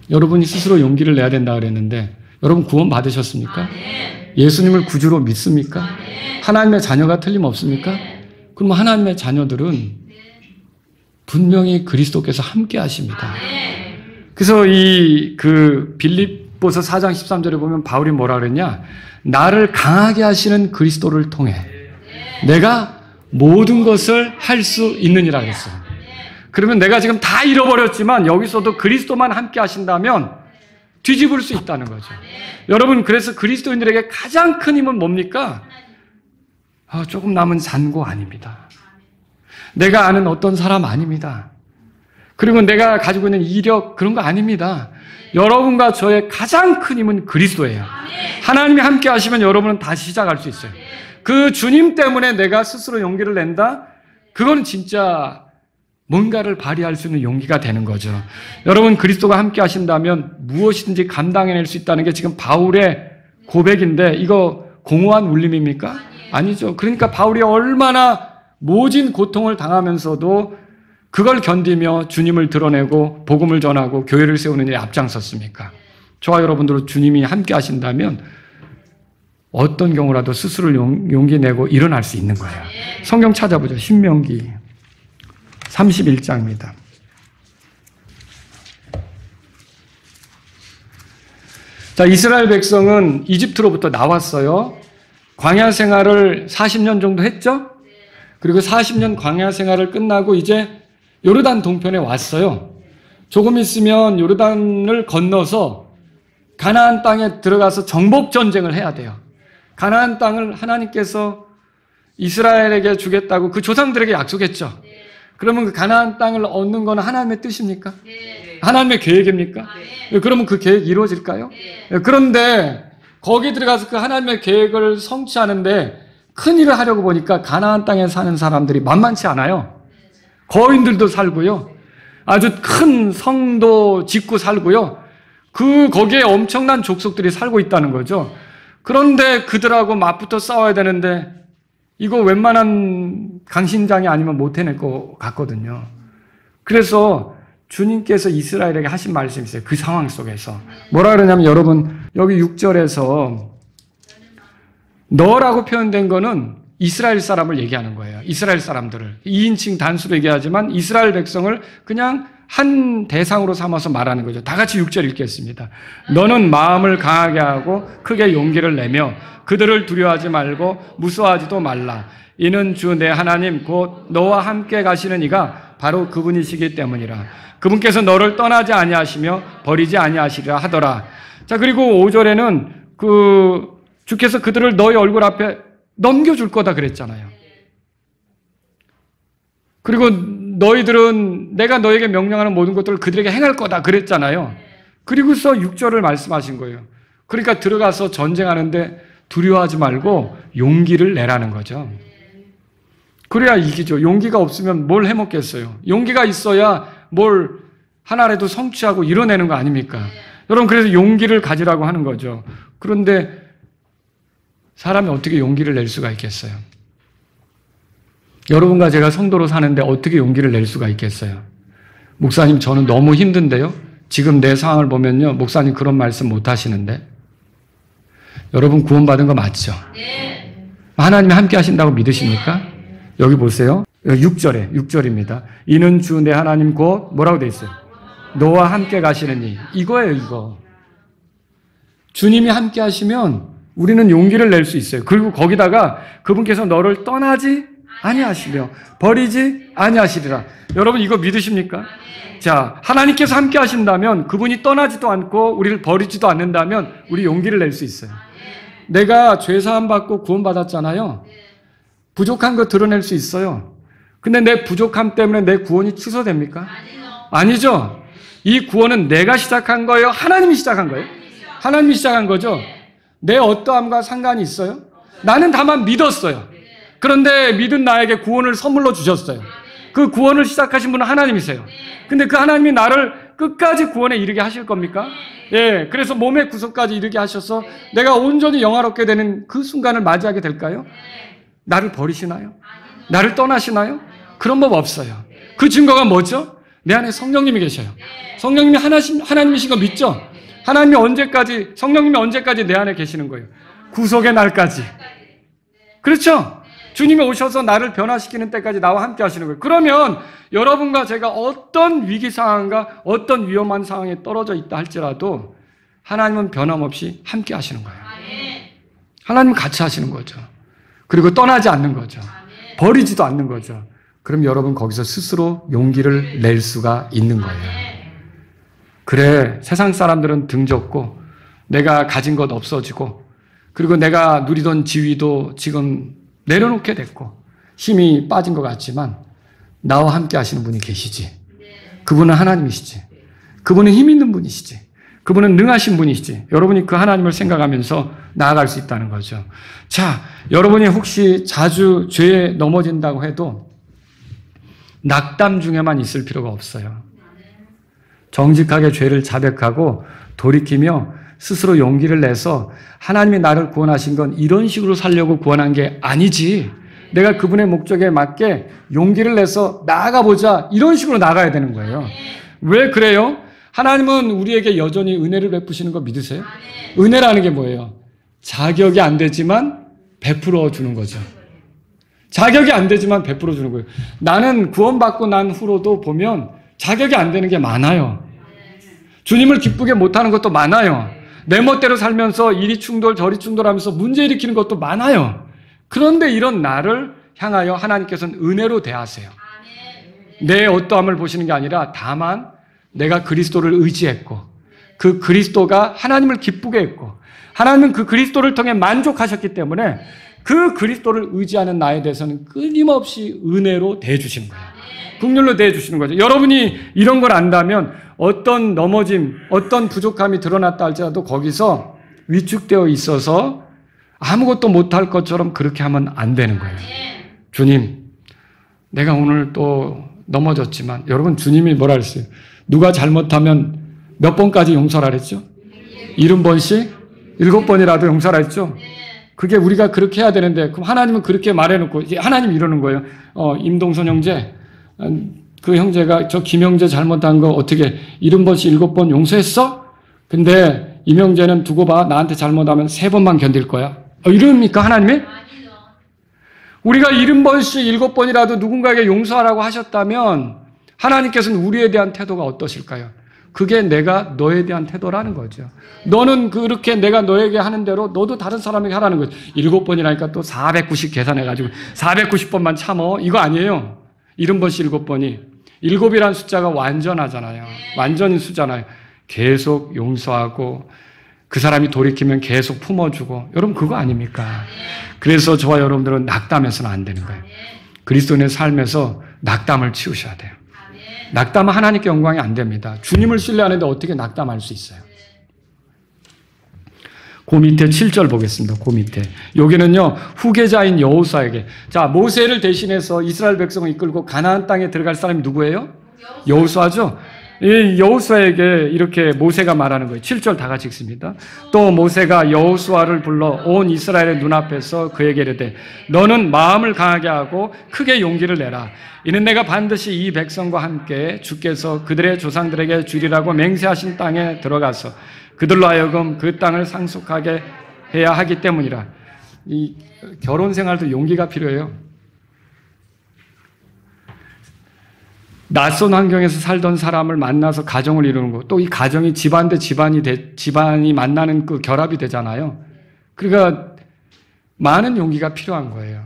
여러분이 스스로 용기를 내야 된다 그랬는데 여러분 구원 받으셨습니까? 예수님을 구주로 믿습니까? 하나님의 자녀가 틀림없습니까? 그럼 하나님의 자녀들은 분명히 그리스도께서 함께 하십니다. 그래서 빌립보서 4장 13절에 보면 바울이 뭐라 그랬냐? 나를 강하게 하시는 그리스도를 통해 내가 모든 것을 할 수 있느니라 그랬어요. 그러면 내가 지금 다 잃어버렸지만 여기서도 그리스도만 함께 하신다면 뒤집을 수 있다는 거죠. 여러분 그래서 그리스도인들에게 가장 큰 힘은 뭡니까? 조금 남은 잔고 아닙니다. 내가 아는 어떤 사람 아닙니다. 그리고 내가 가지고 있는 이력 그런 거 아닙니다. 여러분과 저의 가장 큰 힘은 그리스도예요. 하나님이 함께 하시면 여러분은 다시 시작할 수 있어요. 그 주님 때문에 내가 스스로 용기를 낸다? 그거는 진짜 뭔가를 발휘할 수 있는 용기가 되는 거죠. 여러분 그리스도가 함께 하신다면 무엇이든지 감당해낼 수 있다는 게 지금 바울의 고백인데 이거 공허한 울림입니까? 아니죠. 그러니까 바울이 얼마나 모진 고통을 당하면서도 그걸 견디며 주님을 드러내고 복음을 전하고 교회를 세우는 일에 앞장섰습니까? 저와 여러분들은 주님이 함께 하신다면 어떤 경우라도 스스로 용기 내고 일어날 수 있는 거예요. 성경 찾아보죠. 신명기 31장입니다. 자, 이스라엘 백성은 이집트로부터 나왔어요. 광야 생활을 40년 정도 했죠? 그리고 40년 광야 생활을 끝나고 이제 요르단 동편에 왔어요. 조금 있으면 요르단을 건너서 가나안 땅에 들어가서 정복 전쟁을 해야 돼요. 가나안 땅을 하나님께서 이스라엘에게 주겠다고 그 조상들에게 약속했죠. 그러면 그 가나안 땅을 얻는 건 하나님의 뜻입니까? 하나님의 계획입니까? 그러면 그 계획이 이루어질까요? 그런데 거기 들어가서 그 하나님의 계획을 성취하는데 큰 일을 하려고 보니까 가나안 땅에 사는 사람들이 만만치 않아요. 거인들도 살고요. 아주 큰 성도 짓고 살고요. 거기에 엄청난 족속들이 살고 있다는 거죠. 그런데 그들하고 맞붙어 싸워야 되는데 이거 웬만한 강신장이 아니면 못 해낼 것 같거든요. 그래서 주님께서 이스라엘에게 하신 말씀이 있어요. 그 상황 속에서. 뭐라 그러냐면 여러분 여기 6절에서 너라고 표현된 거는 이스라엘 사람을 얘기하는 거예요. 이스라엘 사람들을. 2인칭 단수로 얘기하지만 이스라엘 백성을 그냥 한 대상으로 삼아서 말하는 거죠. 다 같이 6절 읽겠습니다. 너는 마음을 강하게 하고 크게 용기를 내며 그들을 두려워하지 말고 무서워하지도 말라. 이는 주 내 하나님 곧 너와 함께 가시는 이가 바로 그분이시기 때문이라. 그분께서 너를 떠나지 아니하시며 버리지 아니하시리라 하더라. 자, 그리고 5절에는 주께서 그들을 너희 얼굴 앞에 넘겨줄 거다 그랬잖아요. 그리고 너희들은 내가 너에게 명령하는 모든 것들을 그들에게 행할 거다 그랬잖아요. 그리고서 6절을 말씀하신 거예요. 그러니까 들어가서 전쟁하는데 두려워하지 말고 용기를 내라는 거죠. 그래야 이기죠. 용기가 없으면 뭘 해먹겠어요. 용기가 있어야 뭘 하나라도 성취하고 이뤄내는 거 아닙니까? 여러분, 그래서 용기를 가지라고 하는 거죠. 그런데 사람이 어떻게 용기를 낼 수가 있겠어요? 여러분과 제가 성도로 사는데 어떻게 용기를 낼 수가 있겠어요? 목사님, 저는 너무 힘든데요? 지금 내 상황을 보면요, 목사님 그런 말씀 못 하시는데? 여러분 구원받은 거 맞죠? 네. 하나님이 함께 하신다고 믿으십니까? 네. 여기 보세요. 6절입니다. 이는 주 내 하나님 곧 뭐라고 돼 있어요? 너와 함께 가시느니. 이거예요, 이거. 주님이 함께 하시면 우리는 용기를 낼 수 있어요. 그리고 거기다가 그분께서 너를 떠나지 아니하시며 버리지 아니하시리라. 여러분 이거 믿으십니까? 자, 하나님께서 함께 하신다면 그분이 떠나지도 않고 우리를 버리지도 않는다면 우리 용기를 낼 수 있어요. 내가 죄사함 받고 구원받았잖아요. 부족한 거 드러낼 수 있어요. 근데 내 부족함 때문에 내 구원이 취소됩니까? 아니죠. 이 구원은 내가 시작한 거예요? 하나님이 시작한 거예요? 하나님이 시작한 거죠. 내 어떠함과 상관이 있어요? 나는 다만 믿었어요. 그런데 믿은 나에게 구원을 선물로 주셨어요. 그 구원을 시작하신 분은 하나님이세요. 근데 그 하나님이 나를 끝까지 구원에 이르게 하실 겁니까? 예, 그래서 몸의 구속까지 이르게 하셔서 내가 온전히 영화롭게 되는 그 순간을 맞이하게 될까요? 나를 버리시나요? 나를 떠나시나요? 그런 법 없어요. 그 증거가 뭐죠? 내 안에 성령님이 계셔요. 성령님이 하나님이신 거 믿죠? 성령님이 언제까지 내 안에 계시는 거예요? 구속의 날까지. 그렇죠? 주님이 오셔서 나를 변화시키는 때까지 나와 함께 하시는 거예요. 그러면 여러분과 제가 어떤 위기 상황과 어떤 위험한 상황에 떨어져 있다 할지라도 하나님은 변함없이 함께 하시는 거예요. 하나님은 같이 하시는 거죠. 그리고 떠나지 않는 거죠. 버리지도 않는 거죠. 그럼 여러분 거기서 스스로 용기를 낼 수가 있는 거예요. 그래, 세상 사람들은 등졌고 내가 가진 것 없어지고 그리고 내가 누리던 지위도 지금 내려놓게 됐고 힘이 빠진 것 같지만 나와 함께 하시는 분이 계시지. 그분은 하나님이시지. 그분은 힘 있는 분이시지. 그분은 능하신 분이시지. 여러분이 그 하나님을 생각하면서 나아갈 수 있다는 거죠. 자, 여러분이 혹시 자주 죄에 넘어진다고 해도 낙담 중에만 있을 필요가 없어요. 정직하게 죄를 자백하고 돌이키며 스스로 용기를 내서 하나님이 나를 구원하신 건 이런 식으로 살려고 구원한 게 아니지. 내가 그분의 목적에 맞게 용기를 내서 나아가보자. 이런 식으로 나가야 되는 거예요. 왜 그래요? 하나님은 우리에게 여전히 은혜를 베푸시는 거 믿으세요? 은혜라는 게 뭐예요? 자격이 안 되지만 베풀어 주는 거죠. 자격이 안 되지만 베풀어 주는 거예요. 나는 구원받고 난 후로도 보면 자격이 안 되는 게 많아요. 주님을 기쁘게 못하는 것도 많아요. 내 멋대로 살면서 이리 충돌 저리 충돌하면서 문제 일으키는 것도 많아요. 그런데 이런 나를 향하여 하나님께서는 은혜로 대하세요. 내 어떠함을 보시는 게 아니라 다만 내가 그리스도를 의지했고 그 그리스도가 하나님을 기쁘게 했고 하나님은 그 그리스도를 통해 만족하셨기 때문에 그 그리스도를 의지하는 나에 대해서는 끊임없이 은혜로 대해주시는 거예요. 긍휼로 대해주시는 거죠. 여러분이 이런 걸 안다면 어떤 넘어짐, 어떤 부족함이 드러났다 할지라도 거기서 위축되어 있어서 아무것도 못할 것처럼 그렇게 하면 안 되는 거예요. 주님, 내가 오늘 또 넘어졌지만 여러분 주님이 뭐라 그랬어요? 누가 잘못하면 몇 번까지 용서를 하랬죠? 70번씩? 7번이라도 용서를 했죠? 그게 우리가 그렇게 해야 되는데 그럼 하나님은 그렇게 말해놓고 하나님이 이러는 거예요. 임동선 형제, 그 형제가 저 김형제 잘못한 거 어떻게 70번씩 7번 용서했어? 근데 임형제는 두고 봐. 나한테 잘못하면 3번만 견딜 거야. 이럽니까 하나님이? 우리가 70번씩 7번이라도 누군가에게 용서하라고 하셨다면 하나님께서는 우리에 대한 태도가 어떠실까요? 그게 내가 너에 대한 태도라는 거죠. 너는 그렇게 내가 너에게 하는 대로 너도 다른 사람에게 하라는 거죠. 7번이라니까 또 490 계산해가지고 490번만 참어. 이거 아니에요. 70번씩 7번이. 7이라는 숫자가 완전하잖아요. 완전인 수잖아요. 계속 용서하고 그 사람이 돌이키면 계속 품어주고. 여러분 그거 아닙니까? 그래서 저와 여러분들은 낙담해서는 안 되는 거예요. 그리스도인의 삶에서 낙담을 치우셔야 돼요. 낙담은 하나님께 영광이 안 됩니다. 주님을 신뢰하는데 어떻게 낙담할 수 있어요? 그 밑에 7절 보겠습니다. 그 밑에. 여기는요, 후계자인 여호수아에게. 자, 모세를 대신해서 이스라엘 백성을 이끌고 가나안 땅에 들어갈 사람이 누구예요? 여호수아죠? 이 여호수아에게 이렇게 모세가 말하는 거예요. 7절 다 같이 읽습니다. 또 모세가 여호수아를 불러 온 이스라엘의 눈앞에서 그에게 이르되 너는 마음을 강하게 하고 크게 용기를 내라. 이는 내가 반드시 이 백성과 함께 주께서 그들의 조상들에게 주리라고 맹세하신 땅에 들어가서 그들로 하여금 그 땅을 상속하게 해야 하기 때문이라. 이 결혼 생활도 용기가 필요해요. 낯선 환경에서 살던 사람을 만나서 가정을 이루는 거, 또 이 가정이 집안 대 집안이 만나는 그 결합이 되잖아요. 그러니까 많은 용기가 필요한 거예요.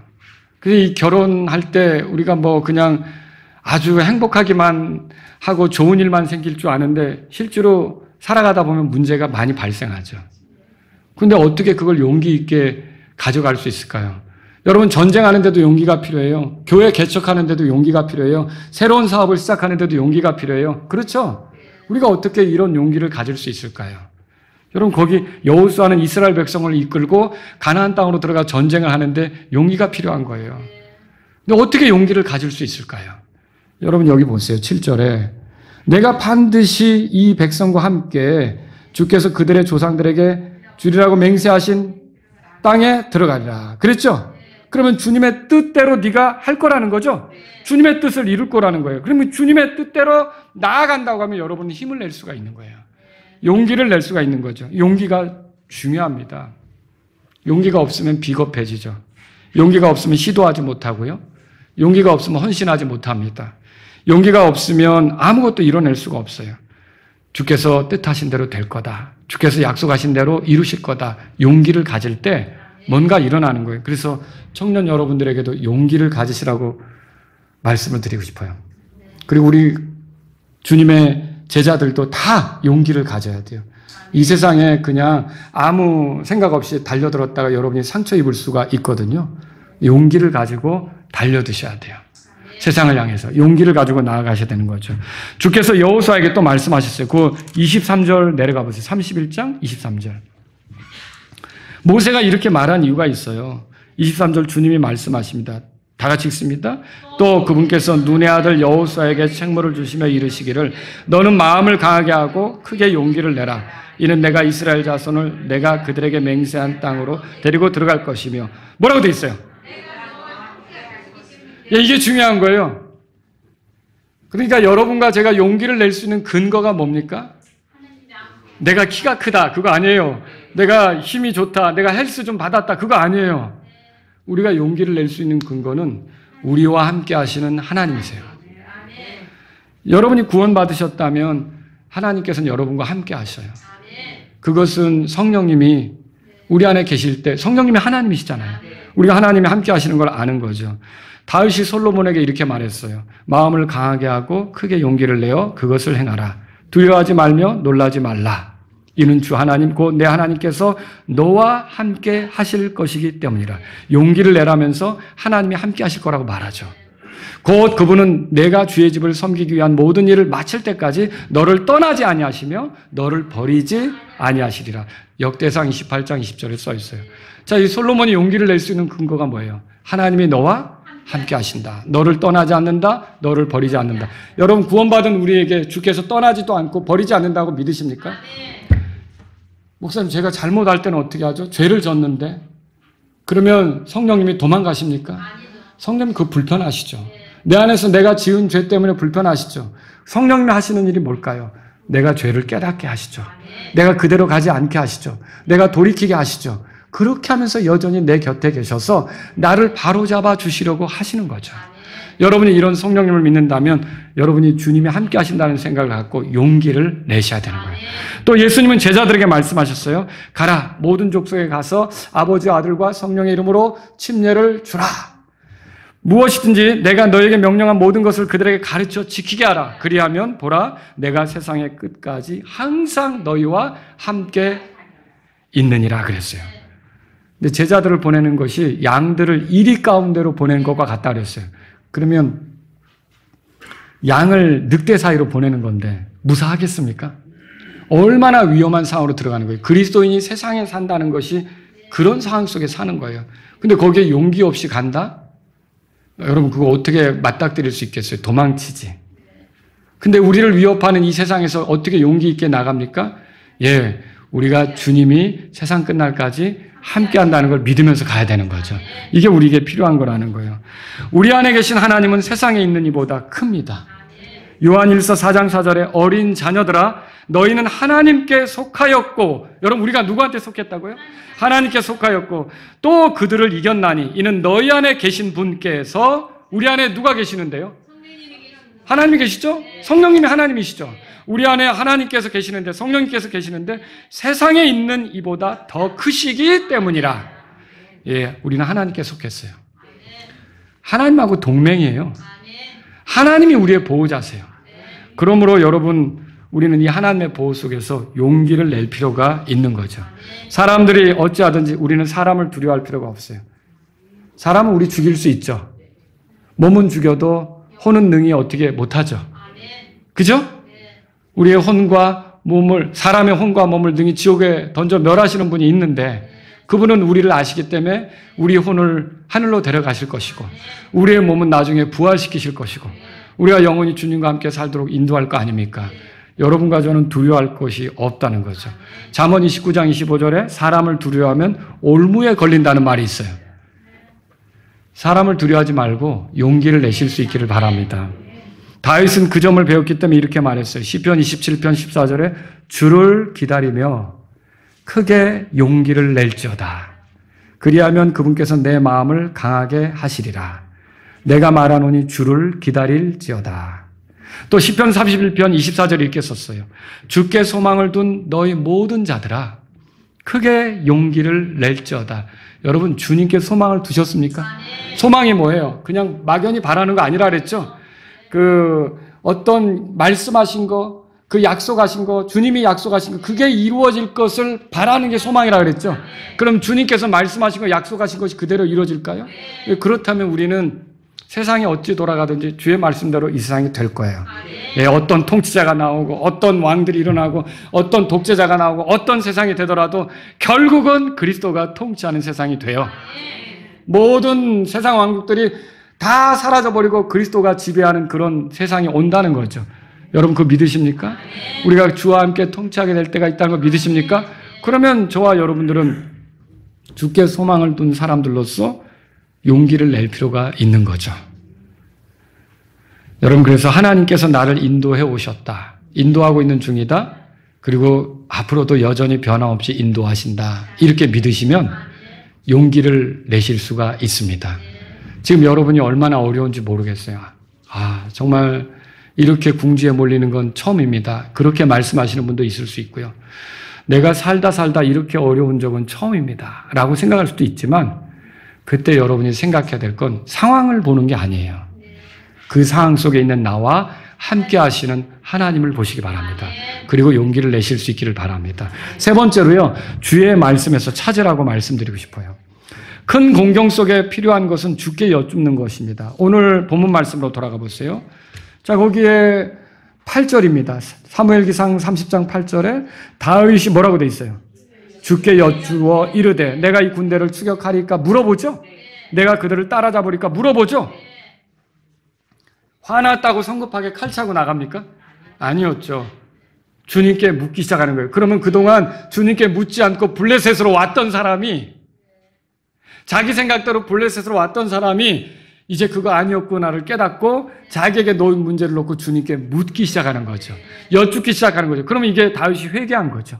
그래서 이 결혼할 때 우리가 뭐 그냥 아주 행복하기만 하고 좋은 일만 생길 줄 아는데 실제로 살아가다 보면 문제가 많이 발생하죠. 근데 어떻게 그걸 용기 있게 가져갈 수 있을까요? 여러분 전쟁하는데도 용기가 필요해요. 교회 개척하는데도 용기가 필요해요. 새로운 사업을 시작하는데도 용기가 필요해요. 그렇죠? 우리가 어떻게 이런 용기를 가질 수 있을까요? 여러분 거기 여호수아는 이스라엘 백성을 이끌고 가나안 땅으로 들어가 전쟁을 하는데 용기가 필요한 거예요. 근데 어떻게 용기를 가질 수 있을까요? 여러분 여기 보세요. 7절에 내가 반드시 이 백성과 함께 주께서 그들의 조상들에게 주리라고 맹세하신 땅에 들어가리라. 그랬죠? 그러면 주님의 뜻대로 네가 할 거라는 거죠? 주님의 뜻을 이룰 거라는 거예요. 그러면 주님의 뜻대로 나아간다고 하면 여러분은 힘을 낼 수가 있는 거예요. 용기를 낼 수가 있는 거죠. 용기가 중요합니다. 용기가 없으면 비겁해지죠. 용기가 없으면 시도하지 못하고요. 용기가 없으면 헌신하지 못합니다. 용기가 없으면 아무것도 이뤄낼 수가 없어요. 주께서 뜻하신 대로 될 거다. 주께서 약속하신 대로 이루실 거다. 용기를 가질 때 뭔가 일어나는 거예요. 그래서 청년 여러분들에게도 용기를 가지시라고 말씀을 드리고 싶어요. 그리고 우리 주님의 제자들도 다 용기를 가져야 돼요. 이 세상에 그냥 아무 생각 없이 달려들었다가 여러분이 상처 입을 수가 있거든요. 용기를 가지고 달려드셔야 돼요. 세상을 향해서 용기를 가지고 나아가셔야 되는 거죠. 주께서 여호수아에게 또 말씀하셨어요. 그 23절 내려가 보세요. 31장 23절. 모세가 이렇게 말한 이유가 있어요. 23절 주님이 말씀하십니다. 다 같이 읽습니다. 또 그분께서 눈의 아들 여호수아에게 책무를 주시며 이르시기를 너는 마음을 강하게 하고 크게 용기를 내라. 이는 내가 이스라엘 자손을 내가 그들에게 맹세한 땅으로 데리고 들어갈 것이며 뭐라고 돼 있어요? 이게 중요한 거예요. 그러니까 여러분과 제가 용기를 낼 수 있는 근거가 뭡니까? 내가 키가 크다. 그거 아니에요. 내가 힘이 좋다. 내가 헬스 좀 받았다. 그거 아니에요. 우리가 용기를 낼 수 있는 근거는 우리와 함께 하시는 하나님이세요. 여러분이 구원받으셨다면 하나님께서는 여러분과 함께 하셔요. 그것은 성령님이 우리 안에 계실 때 성령님이 하나님이시잖아요. 우리가 하나님이 함께 하시는 걸 아는 거죠. 다윗이 솔로몬에게 이렇게 말했어요. 마음을 강하게 하고 크게 용기를 내어 그것을 행하라. 두려워하지 말며 놀라지 말라. 이는 주 하나님 곧 내 하나님께서 너와 함께 하실 것이기 때문이라. 용기를 내라면서 하나님이 함께 하실 거라고 말하죠. 곧 그분은 내가 주의 집을 섬기기 위한 모든 일을 마칠 때까지 너를 떠나지 아니하시며 너를 버리지 아니하시리라. 역대상 28장 20절에 써 있어요. 자, 이 솔로몬이 용기를 낼 수 있는 근거가 뭐예요? 하나님이 너와 함께 하신다. 너를 떠나지 않는다. 너를 버리지 않는다. 여러분 구원받은 우리에게 주께서 떠나지도 않고 버리지 않는다고 믿으십니까? 목사님 제가 잘못할 때는 어떻게 하죠? 죄를 졌는데 그러면 성령님이 도망가십니까? 성령님 그거 불편하시죠. 내 안에서 내가 지은 죄 때문에 불편하시죠. 성령님이 하시는 일이 뭘까요? 내가 죄를 깨닫게 하시죠. 내가 그대로 가지 않게 하시죠. 내가 돌이키게 하시죠. 그렇게 하면서 여전히 내 곁에 계셔서 나를 바로잡아 주시려고 하시는 거죠. 여러분이 이런 성령님을 믿는다면 여러분이 주님이 함께 하신다는 생각을 갖고 용기를 내셔야 되는 거예요. 또 예수님은 제자들에게 말씀하셨어요. 가라, 모든 족속에 가서 아버지, 아들과 성령의 이름으로 침례를 주라. 무엇이든지 내가 너에게 명령한 모든 것을 그들에게 가르쳐 지키게 하라. 그리하면 보라, 내가 세상의 끝까지 항상 너희와 함께 있느니라 그랬어요. 근데 제자들을 보내는 것이 양들을 이리 가운데로 보내는 것과 같다 그랬어요. 그러면 양을 늑대 사이로 보내는 건데 무사하겠습니까? 얼마나 위험한 상황으로 들어가는 거예요. 그리스도인이 세상에 산다는 것이 그런 상황 속에 사는 거예요. 근데 거기에 용기 없이 간다? 여러분 그거 어떻게 맞닥뜨릴 수 있겠어요? 도망치지. 근데 우리를 위협하는 이 세상에서 어떻게 용기 있게 나갑니까? 예, 우리가 주님이 세상 끝날까지 함께 한다는 걸 믿으면서 가야 되는 거죠. 이게 우리에게 필요한 거라는 거예요. 우리 안에 계신 하나님은 세상에 있는 이보다 큽니다. 요한일서 4장 4절에 어린 자녀들아 너희는 하나님께 속하였고, 여러분 우리가 누구한테 속했다고요? 하나님께 속하였고 또 그들을 이겼나니 이는 너희 안에 계신 분께서. 우리 안에 누가 계시는데요? 하나님이 계시죠? 성령님이 하나님이시죠. 우리 안에 하나님께서 계시는데, 성령님께서 계시는데 세상에 있는 이보다 더 크시기 때문이라. 예, 우리는 하나님께 속했어요. 하나님하고 동맹이에요. 하나님이 우리의 보호자세요. 그러므로 여러분, 우리는 이 하나님의 보호 속에서 용기를 낼 필요가 있는 거죠. 사람들이 어찌하든지 우리는 사람을 두려워할 필요가 없어요. 사람은 우리 죽일 수 있죠. 몸은 죽여도 혼은 능히 어떻게 못하죠. 그죠? 우리의 혼과 몸을, 사람의 혼과 몸을 능히 지옥에 던져 멸하시는 분이 있는데 그분은 우리를 아시기 때문에 우리 혼을 하늘로 데려가실 것이고 우리의 몸은 나중에 부활시키실 것이고 우리가 영원히 주님과 함께 살도록 인도할 거 아닙니까? 여러분과 저는 두려워할 것이 없다는 거죠. 잠언 29장 25절에 사람을 두려워하면 올무에 걸린다는 말이 있어요. 사람을 두려워하지 말고 용기를 내실 수 있기를 바랍니다. 다윗은 그 점을 배웠기 때문에 이렇게 말했어요. 시편 27편 14절에 주를 기다리며 크게 용기를 낼지어다. 그리하면 그분께서 내 마음을 강하게 하시리라. 내가 말하노니 주를 기다릴지어다. 또 시편 31편 24절에 이렇게 썼어요. 주께 소망을 둔 너희 모든 자들아 크게 용기를 낼지어다. 여러분 주님께 소망을 두셨습니까? 소망이 뭐예요? 그냥 막연히 바라는 거 아니라 그랬죠? 어떤 말씀하신 거, 그 약속하신 거, 주님이 약속하신 거, 그게 이루어질 것을 바라는 게 소망이라 그랬죠? 그럼 주님께서 말씀하신 거, 약속하신 것이 그대로 이루어질까요? 그렇다면 우리는 세상이 어찌 돌아가든지 주의 말씀대로 이 세상이 될 거예요. 예, 어떤 통치자가 나오고 어떤 왕들이 일어나고 어떤 독재자가 나오고 어떤 세상이 되더라도 결국은 그리스도가 통치하는 세상이 돼요. 모든 세상 왕국들이 다 사라져버리고 그리스도가 지배하는 그런 세상이 온다는 거죠. 여러분 그거 믿으십니까? 우리가 주와 함께 통치하게 될 때가 있다는 거 믿으십니까? 그러면 저와 여러분들은 주께 소망을 둔 사람들로서 용기를 낼 필요가 있는 거죠. 여러분 그래서 하나님께서 나를 인도해 오셨다. 인도하고 있는 중이다. 그리고 앞으로도 여전히 변함없이 인도하신다. 이렇게 믿으시면 용기를 내실 수가 있습니다. 지금 여러분이 얼마나 어려운지 모르겠어요. 정말 이렇게 궁지에 몰리는 건 처음입니다. 그렇게 말씀하시는 분도 있을 수 있고요. 내가 살다 이렇게 어려운 적은 처음입니다. 라고 생각할 수도 있지만 그때 여러분이 생각해야 될 건 상황을 보는 게 아니에요. 그 상황 속에 있는 나와 함께 하시는 하나님을 보시기 바랍니다. 그리고 용기를 내실 수 있기를 바랍니다. 세 번째로요, 주의 말씀에서 찾으라고 말씀드리고 싶어요. 큰 공경 속에 필요한 것은 주께 여쭙는 것입니다. 오늘 본문 말씀으로 돌아가 보세요. 자, 거기에 8절입니다. 사무엘기상 30장 8절에 다윗이 뭐라고 돼 있어요? 주께 여쭈어 이르되 내가 이 군대를 추격하리까 물어보죠. 내가 그들을 따라잡으리까 물어보죠. 화났다고 성급하게 칼 차고 나갑니까? 아니었죠. 주님께 묻기 시작하는 거예요. 그러면 그동안 주님께 묻지 않고 블레셋으로 왔던 사람이, 자기 생각대로 블레셋으로 왔던 사람이 이제 그거 아니었구나를 깨닫고 자기에게 놓인 문제를 놓고 주님께 묻기 시작하는 거죠. 여쭙기 시작하는 거죠. 그러면 이게 다윗이 회개한 거죠.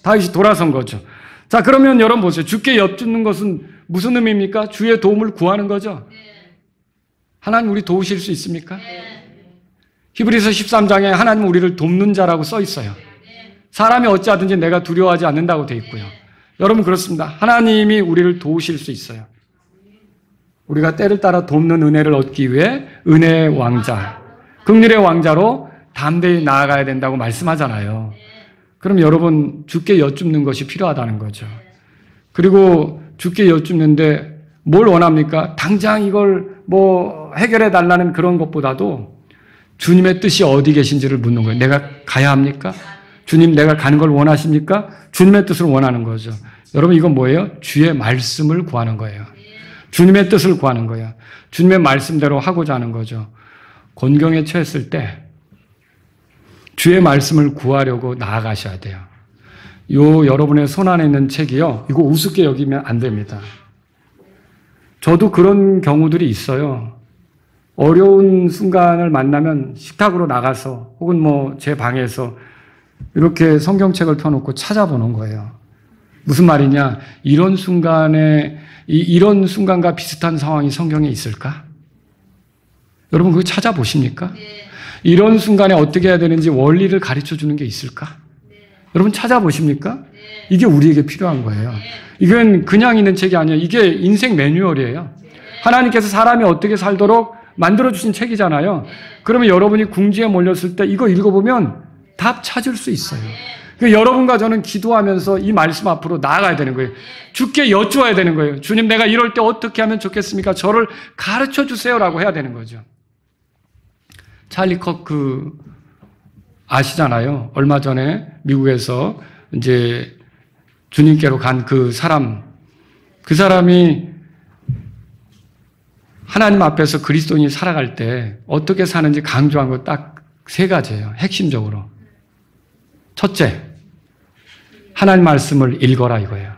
다윗이 돌아선 거죠. 자, 그러면 여러분 보세요. 주께 여쭙는 것은 무슨 의미입니까? 주의 도움을 구하는 거죠. 하나님 우리 도우실 수 있습니까? 히브리서 13장에 하나님 우리를 돕는 자라고 써 있어요. 사람이 어찌하든지 내가 두려워하지 않는다고 돼 있고요. 여러분 그렇습니다. 하나님이 우리를 도우실 수 있어요. 우리가 때를 따라 돕는 은혜를 얻기 위해 은혜의 왕자, 긍휼의 왕자로 담대히 나아가야 된다고 말씀하잖아요. 그럼 여러분 주께 여쭙는 것이 필요하다는 거죠. 그리고 주께 여쭙는데 뭘 원합니까? 당장 이걸 해결해 달라는 그런 것보다도 주님의 뜻이 어디 계신지를 묻는 거예요. 내가 가야 합니까? 주님 내가 가는 걸 원하십니까? 주님의 뜻을 원하는 거죠. 여러분 이건 뭐예요? 주의 말씀을 구하는 거예요. 주님의 뜻을 구하는 거예요. 주님의 말씀대로 하고자 하는 거죠. 곤경에 처했을 때 주의 말씀을 구하려고 나아가셔야 돼요. 여러분의 손 안에 있는 책이요. 이거 우습게 여기면 안 됩니다. 저도 그런 경우들이 있어요. 어려운 순간을 만나면 식탁으로 나가서 혹은 제 방에서 이렇게 성경책을 펴놓고 찾아보는 거예요. 무슨 말이냐? 이런 순간에 이런 순간과 비슷한 상황이 성경에 있을까? 여러분 그거 찾아보십니까? 이런 순간에 어떻게 해야 되는지 원리를 가르쳐 주는 게 있을까? 여러분 찾아보십니까? 이게 우리에게 필요한 거예요. 이건 그냥 있는 책이 아니에요. 이게 인생 매뉴얼이에요. 하나님께서 사람이 어떻게 살도록 만들어주신 책이잖아요. 그러면 여러분이 궁지에 몰렸을 때 이거 읽어보면 답 찾을 수 있어요. 그러니까 여러분과 저는 기도하면서 이 말씀 앞으로 나아가야 되는 거예요. 주께 여쭈어야 되는 거예요. 주님 내가 이럴 때 어떻게 하면 좋겠습니까? 저를 가르쳐 주세요라고 해야 되는 거죠. 찰리 커크 아시잖아요. 얼마 전에 미국에서 이제 주님께로 간 그 사람이 하나님 앞에서 그리스도인이 살아갈 때 어떻게 사는지 강조한 거 딱 세 가지예요. 핵심적으로. 첫째, 하나님 말씀을 읽어라 이거예요.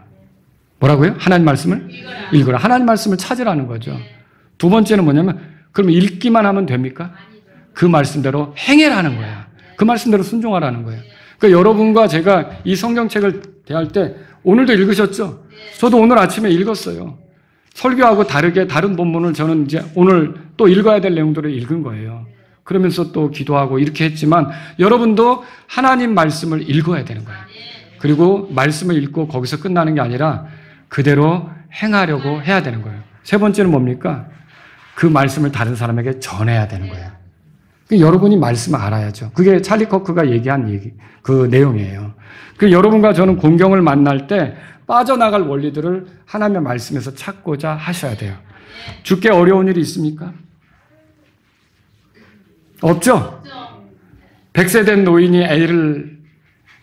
뭐라고요? 하나님 말씀을 읽어라. 하나님 말씀을 찾으라는 거죠. 두 번째는 뭐냐면 그럼 읽기만 하면 됩니까? 그 말씀대로 행해라는 거예요. 그 말씀대로 순종하라는 거예요. 그러니까 여러분과 제가 이 성경책을 대할 때 오늘도 읽으셨죠? 저도 오늘 아침에 읽었어요. 설교하고 다르게 다른 본문을 저는 이제 오늘 또 읽어야 될 내용들을 읽은 거예요. 그러면서 또 기도하고 이렇게 했지만 여러분도 하나님 말씀을 읽어야 되는 거예요. 그리고 말씀을 읽고 거기서 끝나는 게 아니라 그대로 행하려고 해야 되는 거예요. 세 번째는 뭡니까? 그 말씀을 다른 사람에게 전해야 되는 거예요. 여러분이 말씀을 알아야죠. 그게 찰리 커크가 얘기한 그 내용이에요. 여러분과 저는 공경을 만날 때 빠져나갈 원리들을 하나님의 말씀에서 찾고자 하셔야 돼요. 주께 어려운 일이 있습니까? 없죠? 100세 된 노인이 애를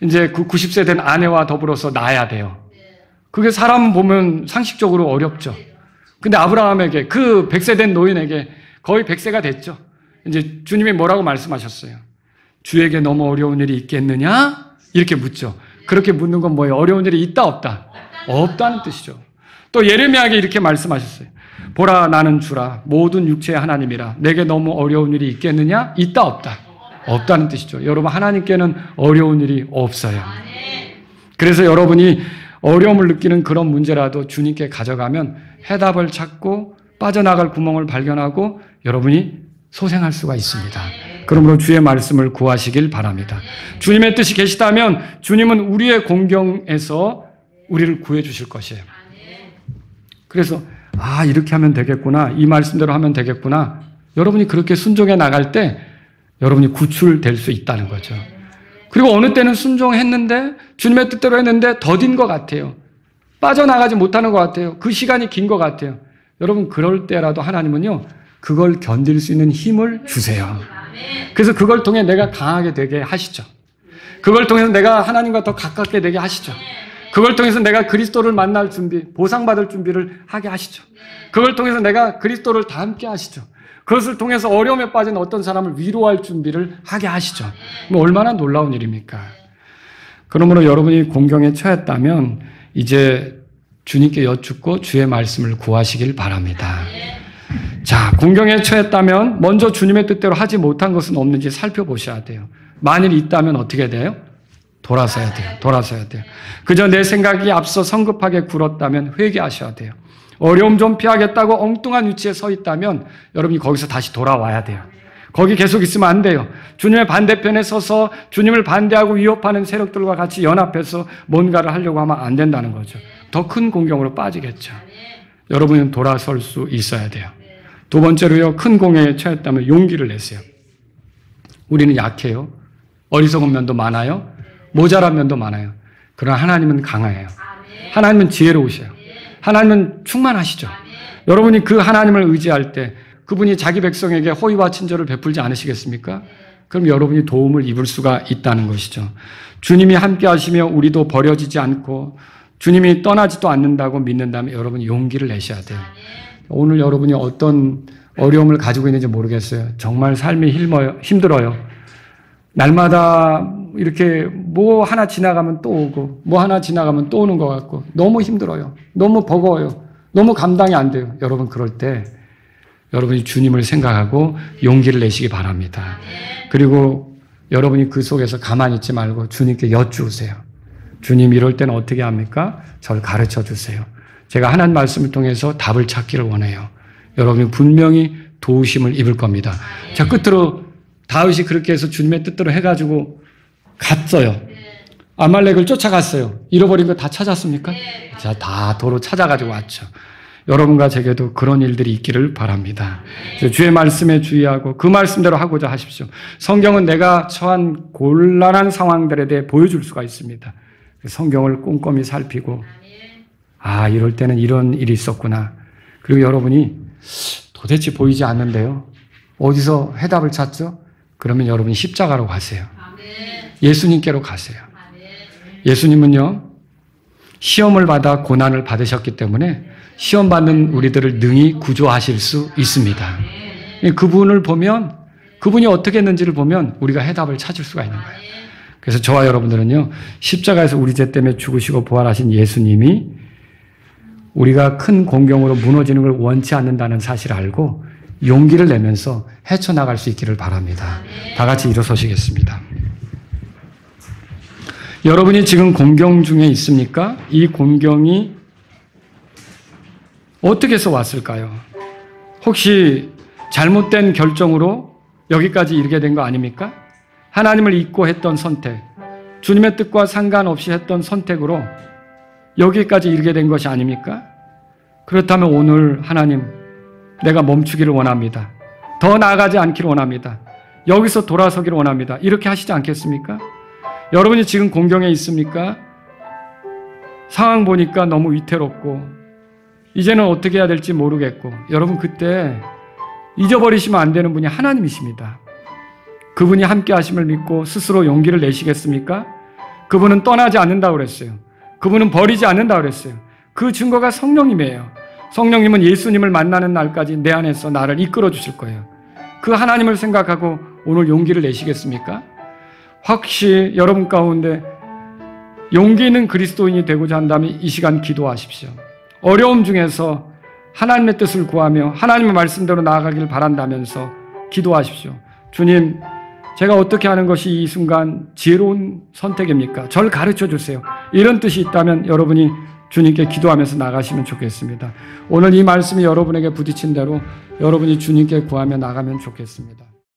이제 90세 된 아내와 더불어서 낳아야 돼요. 그게 사람 보면 상식적으로 어렵죠. 근데 아브라함에게 그 100세 된 노인에게 거의 100세가 됐죠. 이제 주님이 뭐라고 말씀하셨어요? 주에게 너무 어려운 일이 있겠느냐? 이렇게 묻죠. 그렇게 묻는 건 뭐예요? 어려운 일이 있다 없다? 없다는 뜻이죠. 또 예레미야에게 이렇게 말씀하셨어요. 보라 나는 주라 모든 육체의 하나님이라 내게 너무 어려운 일이 있겠느냐? 있다 없다? 없다는 뜻이죠. 여러분 하나님께는 어려운 일이 없어요. 그래서 여러분이 어려움을 느끼는 그런 문제라도 주님께 가져가면 해답을 찾고 빠져나갈 구멍을 발견하고 여러분이 소생할 수가 있습니다. 그러므로 주의 말씀을 구하시길 바랍니다. 주님의 뜻이 계시다면 주님은 우리의 공경에서 우리를 구해 주실 것이에요. 그래서 이렇게 하면 되겠구나. 이 말씀대로 하면 되겠구나. 여러분이 그렇게 순종해 나갈 때 여러분이 구출될 수 있다는 거죠. 그리고 어느 때는 순종했는데 주님의 뜻대로 했는데 더딘 것 같아요. 빠져나가지 못하는 것 같아요. 그 시간이 긴 것 같아요. 여러분 그럴 때라도 하나님은요. 그걸 견딜 수 있는 힘을 주세요. 그래서 그걸 통해 내가 강하게 되게 하시죠. 그걸 통해서 내가 하나님과 더 가깝게 되게 하시죠. 그걸 통해서 내가 그리스도를 만날 준비, 보상받을 준비를 하게 하시죠. 그걸 통해서 내가 그리스도를 다 함께 하시죠. 그것을 통해서 어려움에 빠진 어떤 사람을 위로할 준비를 하게 하시죠. 얼마나 놀라운 일입니까? 그러므로 여러분이 공경에 처했다면 이제 주님께 여쭙고 주의 말씀을 구하시길 바랍니다. 자, 공경에 처했다면 먼저 주님의 뜻대로 하지 못한 것은 없는지 살펴보셔야 돼요. 만일 있다면 어떻게 돼요? 돌아서야 돼요. 그저 내 생각이 앞서 성급하게 굴었다면 회개하셔야 돼요. 어려움 좀 피하겠다고 엉뚱한 위치에 서 있다면 여러분이 거기서 다시 돌아와야 돼요. 거기 계속 있으면 안 돼요. 주님의 반대편에 서서 주님을 반대하고 위협하는 세력들과 같이 연합해서 뭔가를 하려고 하면 안 된다는 거죠. 더 큰 공경으로 빠지겠죠. 여러분은 돌아설 수 있어야 돼요. 두 번째로요, 큰 공경에 처했다면 용기를 내세요. 우리는 약해요. 어리석은 면도 많아요. 모자란 면도 많아요. 그러나 하나님은 강해요. 하나님은 지혜로우셔요. 하나님은 충만하시죠. 여러분이 그 하나님을 의지할 때 그분이 자기 백성에게 호의와 친절을 베풀지 않으시겠습니까? 그럼 여러분이 도움을 입을 수가 있다는 것이죠. 주님이 함께 하시며 우리도 버려지지 않고 주님이 떠나지도 않는다고 믿는다면 여러분이 용기를 내셔야 돼요. 오늘 여러분이 어떤 어려움을 가지고 있는지 모르겠어요. 정말 삶이 힘들어요. 날마다 이렇게 뭐 하나 지나가면 또 오고 뭐 하나 지나가면 또 오는 것 같고 너무 힘들어요. 너무 버거워요. 너무 감당이 안 돼요. 여러분 그럴 때 여러분이 주님을 생각하고 용기를 내시기 바랍니다. 그리고 여러분이 그 속에서 가만히 있지 말고 주님께 여쭈으세요. 주님 이럴 때는 어떻게 합니까? 저를 가르쳐 주세요. 제가 하나님 말씀을 통해서 답을 찾기를 원해요. 여러분이 분명히 도우심을 입을 겁니다. 자, 끝으로 다윗이 그렇게 해서 주님의 뜻대로 해가지고 갔어요. 아말렉을 쫓아갔어요. 잃어버린 거 다 찾았습니까? 자, 다 도로 찾아가지고 왔죠. 여러분과 제게도 그런 일들이 있기를 바랍니다. 주의 말씀에 주의하고 그 말씀대로 하고자 하십시오. 성경은 내가 처한 곤란한 상황들에 대해 보여줄 수가 있습니다. 성경을 꼼꼼히 살피고 아, 이럴 때는 이런 일이 있었구나. 그리고 여러분이 도대체 보이지 않는데요. 어디서 해답을 찾죠? 그러면 여러분이 십자가로 가세요. 예수님께로 가세요. 예수님은요, 시험을 받아 고난을 받으셨기 때문에 시험 받는 우리들을 능히 구조하실 수 있습니다. 그분을 보면, 그분이 어떻게 했는지를 보면 우리가 해답을 찾을 수가 있는 거예요. 그래서 저와 여러분들은요, 십자가에서 우리 죄 때문에 죽으시고 부활하신 예수님이 우리가 큰 공경으로 무너지는 걸 원치 않는다는 사실을 알고 용기를 내면서 헤쳐나갈 수 있기를 바랍니다. 다 같이 일어서시겠습니다. 여러분이 지금 공경 중에 있습니까? 이 공경이 어떻게 해서 왔을까요? 혹시 잘못된 결정으로 여기까지 이르게 된 거 아닙니까? 하나님을 잊고 했던 선택, 주님의 뜻과 상관없이 했던 선택으로 여기까지 이르게 된 것이 아닙니까? 그렇다면 오늘 하나님, 내가 멈추기를 원합니다. 더 나아가지 않기를 원합니다. 여기서 돌아서기를 원합니다. 이렇게 하시지 않겠습니까? 여러분이 지금 공경에 있습니까? 상황 보니까 너무 위태롭고 이제는 어떻게 해야 될지 모르겠고 여러분 그때 잊어버리시면 안 되는 분이 하나님이십니다. 그분이 함께 하심을 믿고 스스로 용기를 내시겠습니까? 그분은 떠나지 않는다고 그랬어요. 그분은 버리지 않는다고 그랬어요. 그 증거가 성령님이에요. 성령님은 예수님을 만나는 날까지 내 안에서 나를 이끌어 주실 거예요. 그 하나님을 생각하고 오늘 용기를 내시겠습니까? 혹시 여러분 가운데 용기 있는 그리스도인이 되고자 한다면 이 시간 기도하십시오. 어려움 중에서 하나님의 뜻을 구하며 하나님의 말씀대로 나아가길 바란다면서 기도하십시오. 주님, 제가 어떻게 하는 것이 이 순간 지혜로운 선택입니까? 저를 가르쳐 주세요. 이런 뜻이 있다면 여러분이 주님께 기도하면서 나가시면 좋겠습니다. 오늘 이 말씀이 여러분에게 부딪힌 대로 여러분이 주님께 구하며 나가면 좋겠습니다.